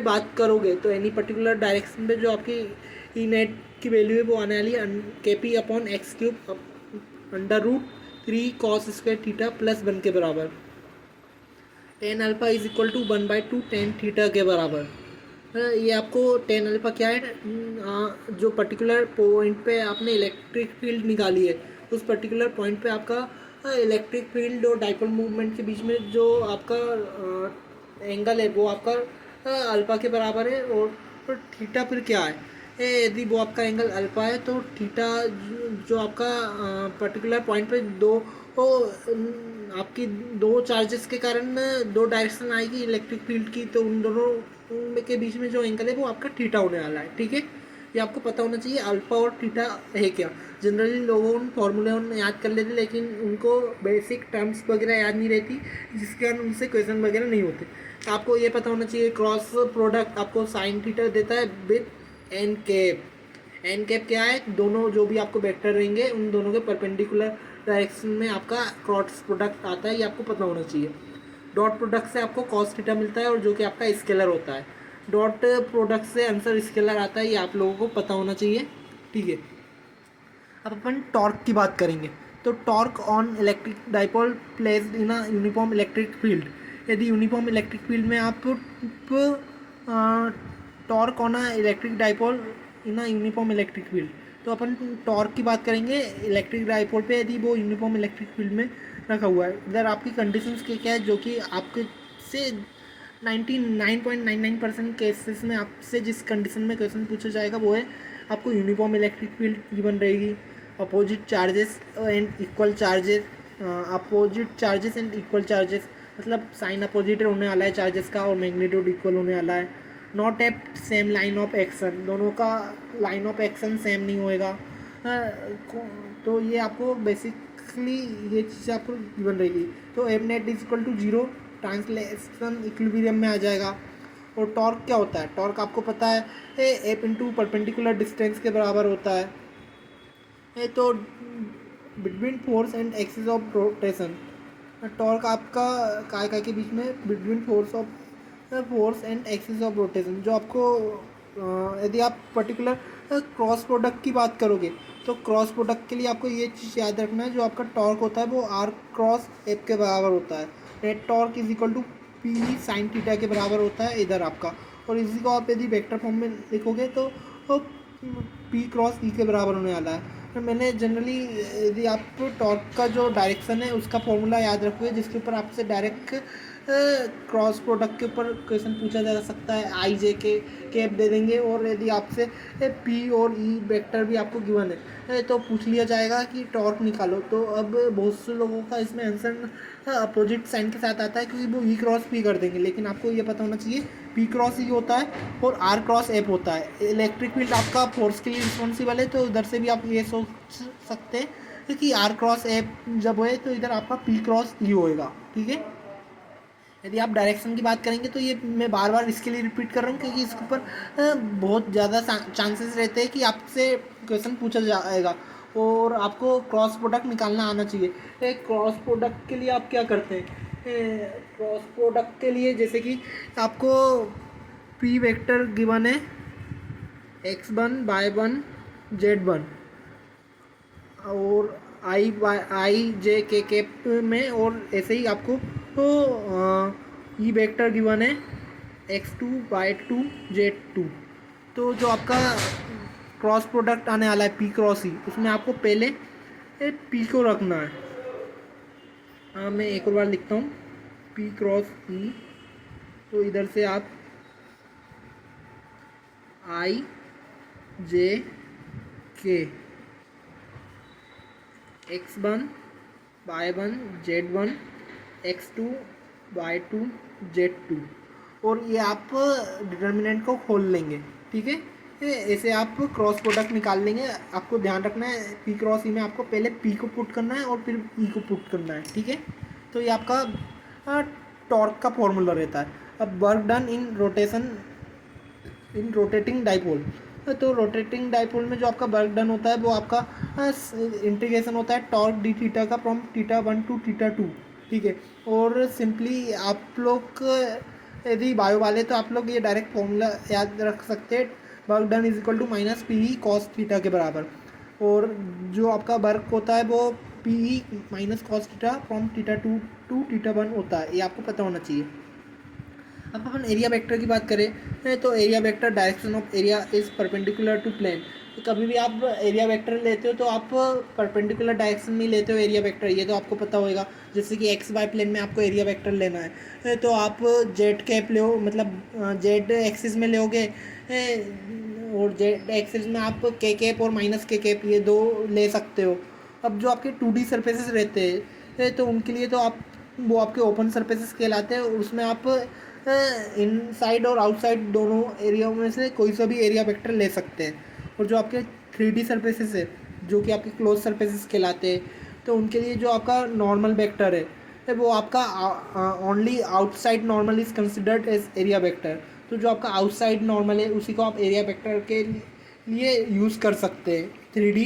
Speaker 1: बात करोगे तो एनी पर्टिकुलर डायरेक्शन पे जो आपकी ई नेट की वैल्यू है वो आने वाली है KP upon x cube √3 cos square theta plus 1 के बराबर। Tan alpha is equal to 1/2 tan theta के बराबर। ये आपको टेन अल्फा क्या है, जो पर्टिकुलर पॉइंट पे आपने इलेक्ट्रिक फील्ड निकाली है उस पर्टिकुलर पॉइंट पे आपका इलेक्ट्रिक फील्ड और डाइपोल मूवमेंट के बीच में जो आपका एंगल है वो आपका अल्फा के बराबर है। और थीटा फिर क्या है, यदि वो आपका एंगल अल्फा है तो थीटा जो आपका पर्टिकुलर पॉइंट पे आपकी दो चार्जेस के कारण दो डायरेक्शन आएगी इलेक्ट्रिक फील्ड की, तो उन दोनों के बीच में जो एंगल है वो आपका थीटा होने वाला है, ठीक है। ये आपको पता होना चाहिए अल्फा और थीटा है क्या। जनरली लोगों फॉर्मूले याद कर लेते लेकिन उनको बेसिक टर्म्स वगैरह याद नहीं रहती, जिसके कारण उनसे क्वेश्चन वगैरह नहीं होते। तो आपको ये पता होना चाहिए क्रॉस प्रोडक्ट आपको साइन थीटा देता है with n cap. N cap क्या है, दोनों जो भी आपको वेक्टर रहेंगे उन दोनों के परपेंडिकुलर डायरेक्शन में आपका क्रॉस प्रोडक्ट आता है, ये आपको पता होना चाहिए। डॉट प्रोडक्ट से आपको कॉस थीटा मिलता है और जो कि आपका स्केलर होता है। डॉट प्रोडक्ट से आंसर स्केलर आता है, ये आप लोगों को पता होना चाहिए, ठीक है। अब अपन टॉर्क की बात करेंगे। तो torque on electric dipole placed in a uniform electric field. यदि यूनिफॉर्म इलेक्ट्रिक फील्ड में आप torque on a electric dipole in a uniform electric field, तो अपन टॉर्क की बात करेंगे इलेक्ट्रिक डाइपोल पे यदि वो यूनिफॉर्म इलेक्ट्रिक फील्ड में रखा हुआ है। इधर आपकी कंडीशंस क्या है, जो कि आपके से 99.99% केसेस में आपसे जिस कंडीशन में क्वेश्चन पूछा जाएगा वो है आपको यूनिफॉर्म इलेक्ट्रिक फील्ड गिवन रहेगी, opposite charges and equal charges, opposite charges and equal charges, मतलब साइन अपोजिट होने वाला है चार्जेस का और मैग्नीट्यूड इक्वल होने वाला है। Not at same line of action, दोनों का लाइन ऑफ एक्शन सेम नहीं होएगा। तो ये आपको बेसिकली ये चीज़ आपको गिवन रहेगी। तो m net is equal to 0, translation equilibrium में आ जाएगा। और टॉर्क क्या होता है, टॉर्क आपको पता है एफ इंटू परपेंडिकुलर डिस्टेंस के बराबर होता है। तो between force and axis of rotation, torque आपका काय के बीच में between force and axis of rotation. जो आपको यदि आप पर्टिकुलर क्रॉस प्रोडक्ट की बात करोगे तो क्रॉस प्रोडक्ट के लिए आपको ये चीज़ याद रखना है, जो आपका टॉर्क होता है वो आर क्रॉस एफ के बराबर होता है। Net torque is equal to p sine theta के बराबर होता है इधर आपका। और इसी को आप यदि वेक्टर फॉर्म में लिखोगे तो पी क्रॉस ई के बराबर होने वाला है। तो मैंने जनरली यदि आप टॉर्क का जो डायरेक्शन है उसका फॉर्मूला याद रखोगे, जिसके ऊपर आपसे डायरेक्ट क्रॉस प्रोडक्ट के ऊपर क्वेश्चन पूछा जा सकता है, आई जे के कैप दे देंगे। और यदि आपसे पी और ई वेक्टर भी आपको गिवन है तो पूछ लिया जाएगा कि टॉर्क निकालो। तो अब बहुत से लोगों का इसमें आंसर अपोजिट साइन के साथ आता है, क्योंकि वो ई क्रॉस पी कर देंगे, लेकिन आपको ये पता होना चाहिए पी क्रॉस ई होता है और आर क्रॉस एफ होता है। इलेक्ट्रिक फील्ड आपका फोर्स के लिए रिस्पॉन्सिबल है, तो इधर से भी आप ये सोच सकते हैं कि आर क्रॉस एफ जब होए तो इधर आपका पी क्रॉस ई होएगा, ठीक है। यदि आप डायरेक्शन की बात करेंगे तो ये मैं बार बार इसके लिए रिपीट कर रहा हूँ, क्योंकि इसके ऊपर बहुत ज़्यादा चांसेस रहते हैं कि आपसे क्वेश्चन पूछा जाएगा और आपको क्रॉस प्रोडक्ट निकालना आना चाहिए। क्रॉस प्रोडक्ट के लिए आप क्या करते हैं, क्रॉस प्रोडक्ट के लिए जैसे कि आपको पी वेक्टर गिवन है x1 y1 z1 और आई जे के कैप में, और ऐसे ही आपको तो ई वेक्टर गिवन है x2 y2 z2। तो जो आपका क्रॉस प्रोडक्ट आने वाला है पी क्रॉस ई, उसमें आपको पहले पी को रखना है। मैं एक और बार लिखता हूँ पी क्रॉस ई। तो इधर से आप आई जे के x1 y1 z1 x2 y2 z2, और ये आप डिटर्मिनेंट को खोल लेंगे, ठीक है। ऐसे आप क्रॉस प्रोडक्ट निकाल लेंगे। आपको ध्यान रखना है पी क्रॉस ई में आपको पहले पी को पुट करना है और फिर ई को पुट करना है, ठीक है। तो ये आपका टॉर्क का फॉर्मूला रहता है। अब work done in rotation in rotating dipole, तो रोटेटिंग डाइपोल में जो आपका वर्क डन होता है वो आपका इंटीग्रेशन होता है टॉर्क डी थीटा का फ्रॉम θ1 टू θ2, ठीक है। और सिंपली आप लोग यदि बायो वाले तो आप लोग ये डायरेक्ट फॉर्मूला याद रख सकते हैं, work done is equal to minus p cos theta के बराबर। और जो आपका वर्क होता है वो p minus cos theta from θ2 to θ1 होता है, ये आपको पता होना चाहिए। अब अपन एरिया वेक्टर की बात करें तो area vector direction of area is perpendicular to plane. तो कभी भी आप एरिया वेक्टर लेते हो तो आप परपेंडिकुलर डायरेक्शन में लेते हो एरिया वेक्टर, ये तो आपको पता होगा। जैसे कि एक्स वाई प्लेन में आपको एरिया वेक्टर लेना है तो आप जेड कैप ले, मतलब जेड एक्सिस में लोगे और जेड एक्सिस में आप के कैप और माइनस के कैप ये दो ले सकते हो। अब जो आपके 2D सर्फेसेस रहते हैं तो उनके लिए तो आप वो आपके ओपन सर्फेसेस कहलाते हैं, उसमें आप इनसाइड और आउटसाइड दोनों एरिया में से कोई सा भी एरिया वेक्टर ले सकते हैं। और जो आपके 3D सर्फेसेस है जो कि आपके क्लोज सर्फेसेस कहलाते हैं, तो उनके लिए जो आपका नॉर्मल वेक्टर है वो आपका only outside normal is considered as area vector. तो जो आपका आउटसाइड नॉर्मल है उसी को आप एरिया वेक्टर के लिए यूज़ कर सकते हैं। 3D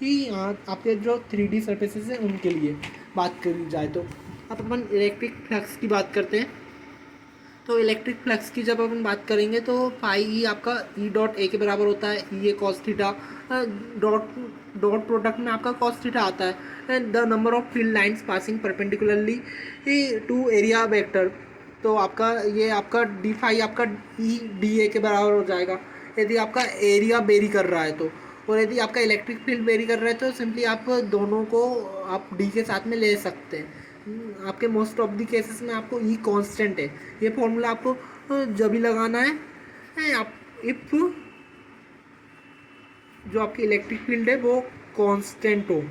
Speaker 1: ही आपके जो 3D सर्फेसेस हैं उनके लिए बात करी जाए तो। अब अपन इलेक्ट्रिक फ्लक्स की बात करते हैं। तो इलेक्ट्रिक फ्लक्स की जब अपन बात करेंगे तो फाई ई आपका ई डॉट ए के बराबर होता है। E a cos theta, dot dot product में आपका कॉस थीटा आता है। The number of field lines passing perpendicularly to area vector, तो आपका ये आपका डी फाई आपका ई डी ए के बराबर हो जाएगा यदि आपका एरिया वेरी कर रहा है तो। और यदि आपका इलेक्ट्रिक फील्ड वेरी कर रहा है तो सिंपली आप दोनों को आप डी के साथ में ले सकते हैं। आपके मोस्ट ऑफ द केसेस में आपको ई कांस्टेंट है। ये फॉर्मूला आपको जब भी लगाना है आप इफ जो आपकी इलेक्ट्रिक फील्ड है वो कांस्टेंट हो।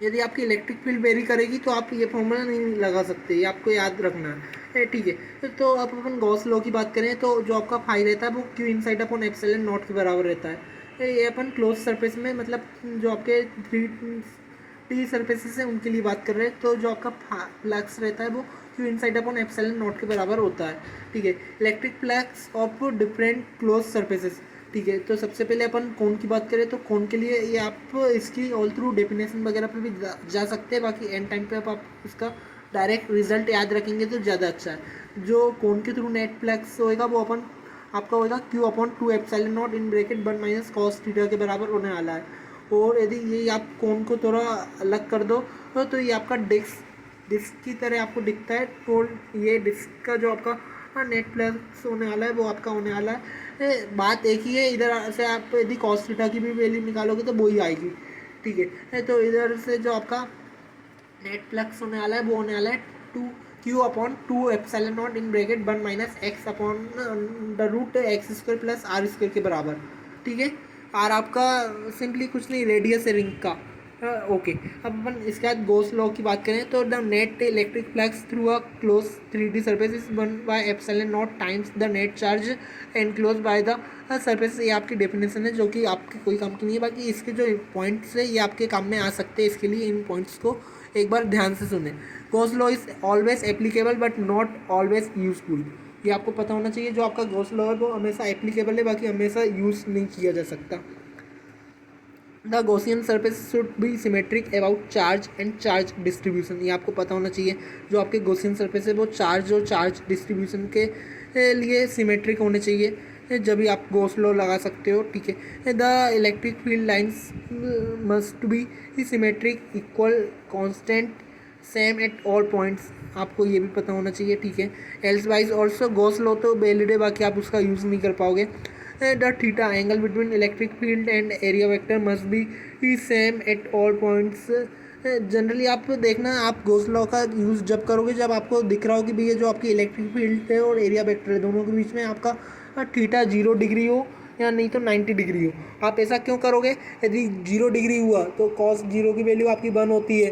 Speaker 1: यदि आपकी इलेक्ट्रिक फील्ड वेरी करेगी तो आप ये फॉर्मूला नहीं लगा सकते, ये आपको याद रखना है, ठीक है। तो अब अपन गॉस लॉ की बात करें तो जो आपका फाई रहता है वो Q inside upon epsilon naught के बराबर रहता है। ये अपन क्लोज सरफेस में मतलब जो आपके 3D सर्फेसेस हैं उनके लिए बात कर रहे हैं, तो जो आपका फ्लक्स रहता है वो Q inside upon epsilon naught के बराबर होता है, ठीक है। Electric flux of different close surfaces, ठीक है। तो सबसे पहले अपन कोन की बात करें तो कोन के लिए ये आप इसकी ऑल थ्रू डेफिनेशन वगैरह पर भी जा सकते हैं, बाकी एंड टाइम पे आप इसका डायरेक्ट रिजल्ट याद रखेंगे तो ज़्यादा अच्छा है। जो कोन के थ्रू नेट फ्लक्स होएगा वो अपन आपका होगा Q upon 2 epsilon naught in bracket 1 minus cos theta के बराबर होने वाला है। और यदि ये आप कोन को थोड़ा अलग कर दो तो ये आपका डिस्क की तरह आपको दिखता है। तो ये डिस्क का जो आपका नेट फ्लक्स होने वाला है वो आपका होने वाला है। बात एक ही है, इधर से आप यदि कॉस थीटा की भी वैल्यू निकालोगे तो वही आएगी, ठीक है। तो इधर से जो आपका नेट फ्लक्स होने वाला है वो होने वाला है 2 q upon 2 epsilon naught in bracket 1 minus x upon the root x square plus r square के बराबर, ठीक है। आर आपका सिंपली कुछ नहीं रेडियस है रिंग का, ओके। अब अपन इसके बाद गॉस लॉ की बात करें तो the net electric flux through a close 3D surface is 1 by epsilon not times the net charge enclose by the surface. ये आपकी डेफिनेशन है जो कि आपके कोई काम की नहीं है, बाकी इसके जो पॉइंट्स है ये आपके काम में आ सकते हैं, इसके लिए इन पॉइंट्स को एक बार ध्यान से सुने। Gauss law is always applicable but not always useful, ये आपको पता होना चाहिए। जो आपका गॉस लॉ है वो हमेशा एप्लीकेबल है, बाकी हमेशा यूज़ नहीं किया जा सकता। The Gaussian surface should be symmetric about charge and charge distribution, ये आपको पता होना चाहिए। जो आपके गॉसियन सरफेस है वो चार्ज और चार्ज डिस्ट्रीब्यूशन के लिए सिमेट्रिक होने चाहिए, जब भी आप गॉस लॉ लगा सकते हो, ठीक है। The electric field lines must be symmetric equal constant same at all points, आपको ये भी पता होना चाहिए, ठीक है। Else wise also Gauss law तो वैलिड है, बाकी आप उसका यूज़ नहीं कर पाओगे। The theta angle between electric field and area vector must be same at all points. Generally आप देखना आप गॉस लॉ का यूज़ जब करोगे जब आपको दिख रहा हो कि भैया जो आपकी इलेक्ट्रिक फील्ड है और एरिया वेक्टर है दोनों के बीच में आपका थीटा 0 डिग्री हो या नहीं तो 90 डिग्री हो। आप ऐसा क्यों करोगे, यदि 0 डिग्री हुआ तो कॉस 0 की वैल्यू आपकी 1 होती है,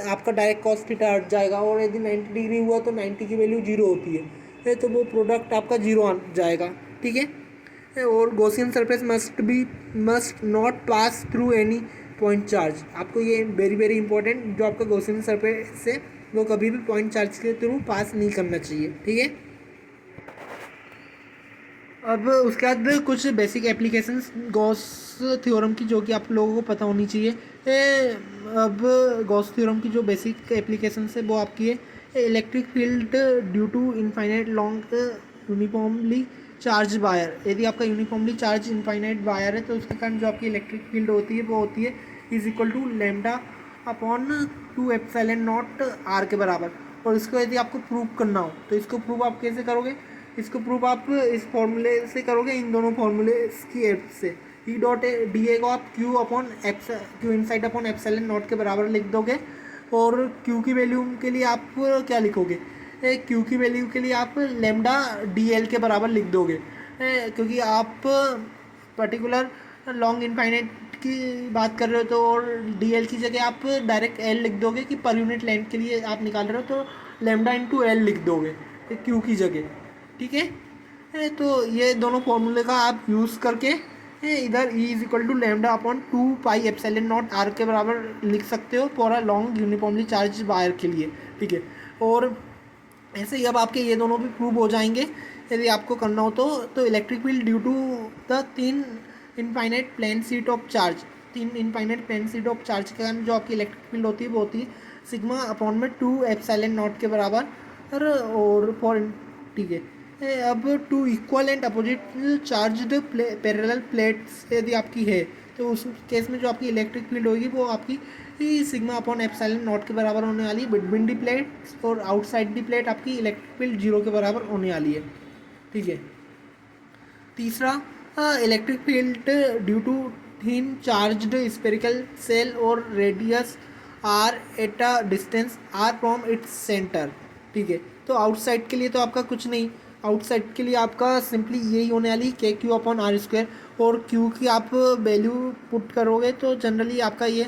Speaker 1: आपका डायरेक्ट कॉस थीटा हट जाएगा। और यदि 90 डिग्री हुआ तो 90 की वैल्यू 0 होती है, तो वो प्रोडक्ट आपका 0 आ जाएगा, ठीक है। और Gaussian surface must not pass through any point charge, आपको ये वेरी वेरी इंपॉर्टेंट, जो आपका गॉसियन सरफेस है वो कभी भी पॉइंट चार्ज के थ्रू पास नहीं करना चाहिए, ठीक है। अब उसके बाद कुछ बेसिक एप्लीकेशंस गॉस थ्योरम की जो कि आप लोगों को पता होनी चाहिए। अब गॉस थ्योरम की जो बेसिक एप्लीकेशंस है वो आपकी है electric field due to infinite long uniformly charge wire. यदि आपका यूनिफॉर्मली चार्ज इनफाइनाइट वायर है तो उसके कारण जो आपकी इलेक्ट्रिक फील्ड होती है वो होती है is equal to lambda upon 2 epsilon naught r के बराबर। और इसको यदि आपको प्रूव करना हो तो इसको प्रूव आप कैसे करोगे, इसको प्रूव आप इस फॉर्मूले से करोगे, इन दोनों फॉर्मूले की हेल्प से। ई डॉट डी ए को आप Q inside upon epsilon naught के बराबर लिख दोगे। और क्यू की वैल्यू के लिए आप क्या लिखोगे, क्यू की वैल्यू के लिए आप लेमडा डी एल के बराबर लिख दोगे, क्योंकि आप पर्टिकुलर लॉन्ग इनफाइनाइट की बात कर रहे हो तो। और डी एल की जगह आप डायरेक्ट एल लिख दोगे कि पर यूनिट लेंथ के लिए आप निकाल रहे हो तो लेमडा इंटू एल लिख दोगे क्यू की जगह, ठीक है। तो ये दोनों फॉर्मूले का आप यूज़ करके इधर E is equal to lambda upon 2 pi epsilon naught r के बराबर लिख सकते हो for a long uniformly charge wire के लिए, ठीक है। और ऐसे ही अब आपके ये दोनों भी प्रूव हो जाएंगे यदि आपको करना हो तो electric field due to the thin infinite plane sheet of charge, thin infinite plane sheet of charge के कारण जो आपकी इलेक्ट्रिक फील्ड होती है वो होती है सिग्मा अपॉन में 2 एप्सिलॉन नॉट के बराबर। और फॉर, ठीक है। अब two equal and opposite charged parallel plates यदि आपकी है तो उस केस में जो आपकी इलेक्ट्रिक फील्ड होगी वो आपकी सिग्मा अपॉन एप्सिलॉन नॉट के बराबर होने वाली है बिटवीन दी प्लेट्स, और आउटसाइड दी प्लेट आपकी इलेक्ट्रिक फील्ड 0 के बराबर होने वाली है, ठीक है। तीसरा, electric field due to thin charged spherical shell और radius R at a distance R from its centre, ठीक है। तो आउटसाइड के लिए तो आपका कुछ नहीं, आउटसाइड के लिए आपका सिंपली यही होने वाली के क्यू अपॉन आर स्क्वायर, और क्यू की आप वैल्यू पुट करोगे तो जनरली आपका ये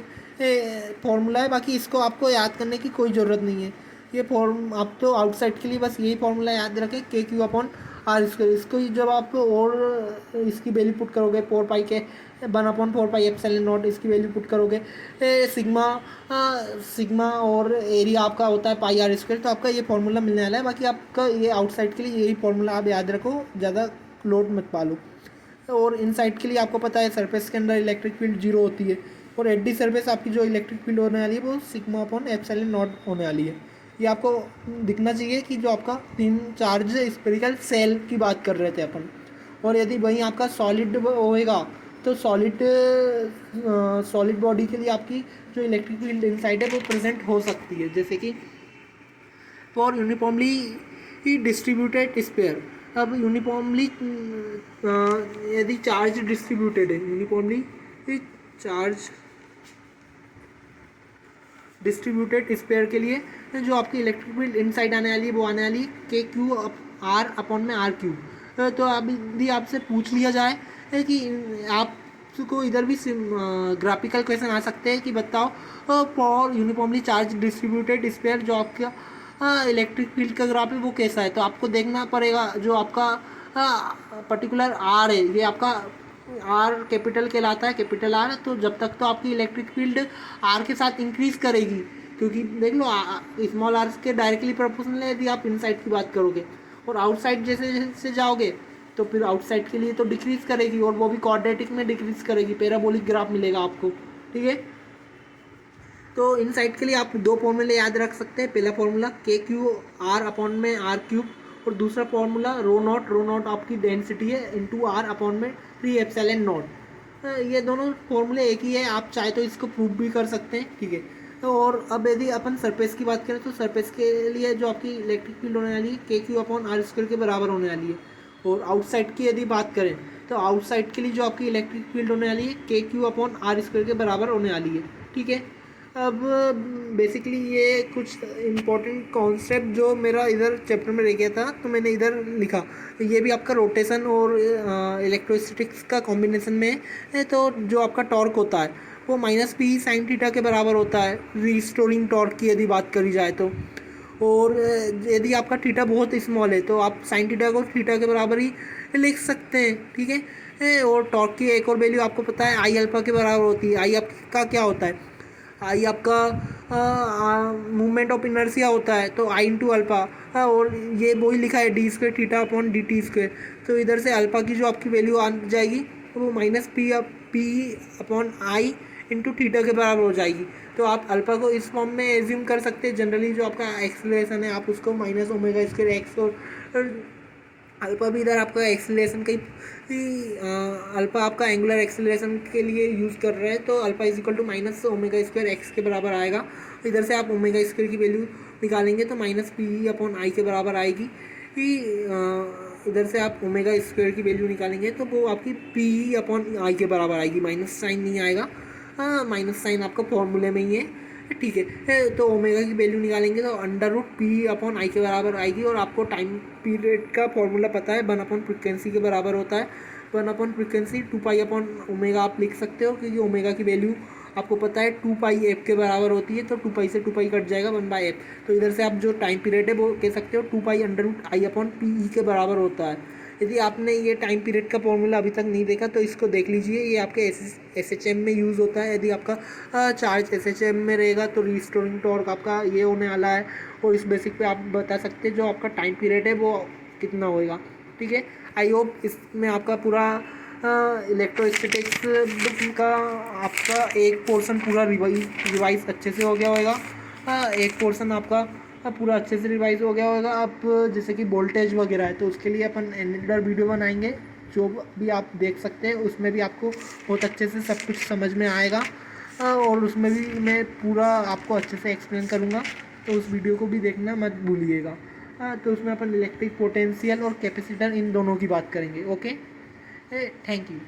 Speaker 1: फॉर्मूला है। बाकी इसको आपको याद करने की कोई ज़रूरत नहीं है, ये फॉर्म आप तो आउटसाइड के लिए बस यही फॉर्मूला याद रखें के क्यू अपॉन आर स्क्वायर। इसको जब आप और इसकी वैल्यू पुट करोगे 4 पाई के 1/4 पाई एप्सिलॉन नॉट इसकी वैल्यू पुट करोगे सिग्मा सिग्मा और एरिया आपका होता है पाई आर स्क्वायर, तो आपका ये फॉर्मूला मिलने वाला है। बाकी आपका ये आउटसाइड के लिए यही फॉर्मूला आप याद रखो, ज़्यादा लोड मत पालो। और इनसाइड के लिए आपको पता है सरफेस के अंदर इलेक्ट्रिक फील्ड 0 होती है, और एट दी सरफेस आपकी जो इलेक्ट्रिक फील्ड होने वाली है वो सिग्मा अपॉन एप्सिलॉन नॉट होने वाली है। ये आपको दिखना चाहिए कि जो आपका तीन चार्ज स्फेरिकल सेल की बात कर रहे थे अपन, और यदि वहीं आपका सॉलिड होएगा तो सॉलिड बॉडी के लिए आपकी जो इलेक्ट्रिक फील्ड इनसाइड है वो प्रेजेंट हो सकती है, जैसे कि फॉर यूनिफॉर्मली डिस्ट्रीब्यूटेड स्पेयर। अब यूनिफॉर्मली यदि चार्ज डिस्ट्रीब्यूटेड है, यूनिफॉर्मली चार्ज डिस्ट्रीब्यूटेड स्पेयर के लिए जो आपकी इलेक्ट्रिक फील्ड इनसाइड आने वाली है वो आने वाली के क्यू आर अपॉन में आर क्यू। तो अब यदि आपसे पूछ लिया जाए कि आपको इधर भी ग्राफिकल क्वेश्चन आ सकते हैं कि बताओ for uniformly charge distributed sphere जो आपका इलेक्ट्रिक फील्ड का ग्राफ है वो कैसा है, तो आपको देखना पड़ेगा जो आपका पर्टिकुलर आर है, ये आपका आर कैपिटल कहलाता है, कैपिटल आर। तो जब तक तो आपकी इलेक्ट्रिक फील्ड आर के साथ इंक्रीज करेगी, क्योंकि देख लो स्मॉल आर के डायरेक्टली प्रोपोर्शनल है यदि आप इनसाइड की बात करोगे, और आउटसाइड जैसे जैसे जाओगे तो फिर आउटसाइड के लिए तो डिक्रीज करेगी, और वो भी क्वाड्रेटिक में डिक्रीज करेगी, पैराबोलिक ग्राफ मिलेगा आपको, ठीक है। तो इनसाइड के लिए आप दो फॉर्मूले याद रख सकते हैं, पहला फॉर्मूला के क्यू आर अपॉन में आर क्यूब, और दूसरा फॉर्मूला रो नॉट आपकी डेंसिटी है इंटू आर अपॉन में 3 एप्सिलॉन नॉट। ये दोनों फॉर्मूले एक ही है, आप चाहे तो इसको प्रूव भी कर सकते हैं, ठीक है। और अब यदि अपन सरफेस की बात करें तो सरफेस के लिए जो आपकी इलेक्ट्रिक फील्ड होने वाली है k q upon r square के बराबर होने वाली है। और आउटसाइड की यदि बात करें तो आउटसाइड के लिए जो आपकी इलेक्ट्रिक फील्ड होने वाली है k q upon r square के बराबर होने वाली है, ठीक है। अब बेसिकली ये कुछ इम्पोर्टेंट कॉन्सेप्ट जो मेरा इधर चैप्टर में रह गया था तो मैंने इधर लिखा, ये भी आपका रोटेशन और इलेक्ट्रोस्टैटिक्स का कॉम्बिनेशन में है। तो जो आपका टॉर्क होता है वो माइनस पी साइन थीटा के बराबर होता है, रिस्टोरिंग टॉर्क की यदि बात करी जाए तो। और यदि आपका थीटा बहुत स्मॉल है तो आप साइन थीटा को थीटा के बराबर ही लिख सकते हैं, ठीक है। और टॉर्क की एक और वैल्यू आपको पता है आई अल्फा के बराबर होती है। आई आपका क्या होता है, आई आपका मूवमेंट ऑफ इनर्सिया होता है, तो आई इंटू अल्फा, और ये वही लिखा है D square theta upon D T square. तो इधर से अल्फा की जो आपकी वैल्यू आ जाएगी वो माइनस पी अपॉन आई इंटू थीटा के बराबर हो जाएगी। तो आप अल्फा को इस फॉर्म में एज्यूम कर सकते हैं, जनरली जो आपका एक्सेलरेशन है आप उसको माइनस ओमेगा स्क्वायर एक्स, और अल्फा भी इधर आपका एक्सेलरेशन का अल्फा आपका एंगुलर एक्सेलरेशन के लिए यूज़ कर रहा है, तो alpha is equal to minus omega square x के बराबर आएगा। इधर से आप ओमेगा स्क्वायर की वैल्यू निकालेंगे तो माइनस पी अपॉन आई के बराबर आएगी। इधर से आप ओमेगा स्क्वायर की वैल्यू निकालेंगे तो वो आपकी पी अपॉन आई के बराबर आएगी, माइनस साइन नहीं आएगा, माइनस साइन आपका फॉर्मूले में ही है, ठीक है। तो ओमेगा की वैल्यू निकालेंगे तो under root p upon i के बराबर आएगी। और आपको टाइम पीरियड का फॉर्मूला पता है, 1 अपॉन फ्रिक्वेंसी के बराबर होता है। 1 upon frequency 2 pi upon omega आप लिख सकते हो, क्योंकि ओमेगा की वैल्यू आपको पता है 2 पाई एफ के बराबर होती है, तो 2 पाई से 2 पाई कट जाएगा 1 एफ। तो इधर से आप जो टाइम पीरियड है वो कह सकते हो 2 pi under root i upon p e के बराबर होता है, यदि आपने ये टाइम पीरियड का फॉर्मूला अभी तक नहीं देखा तो इसको देख लीजिए। ये आपके SHM में यूज़ होता है। यदि आपका चार्ज SHM में रहेगा तो रिस्टोरिंग टॉर्क आपका ये होने वाला है, और इस बेसिक पे आप बता सकते हैं जो आपका टाइम पीरियड है वो कितना होएगा। ठीक है, आई होप इसमें आपका पूरा इलेक्ट्रोस्टैटिक्स का आपका एक पोर्शन पूरा रिवाइज अच्छे से हो गया होगा। एक पोर्शन आपका पूरा अच्छे से रिवाइज हो गया होगा। आप जैसे कि वोल्टेज वगैरह है तो उसके लिए अपन एनदर वीडियो बनाएंगे, जो भी आप देख सकते हैं। उसमें भी आपको बहुत अच्छे से सब कुछ समझ में आएगा, और उसमें भी मैं पूरा आपको अच्छे से एक्सप्लेन करूँगा, तो उस वीडियो को भी देखना मत भूलिएगा। तो उसमें अपन इलेक्ट्रिक पोटेंशियल और कैपेसिटर इन दोनों की बात करेंगे। Okay, thank you.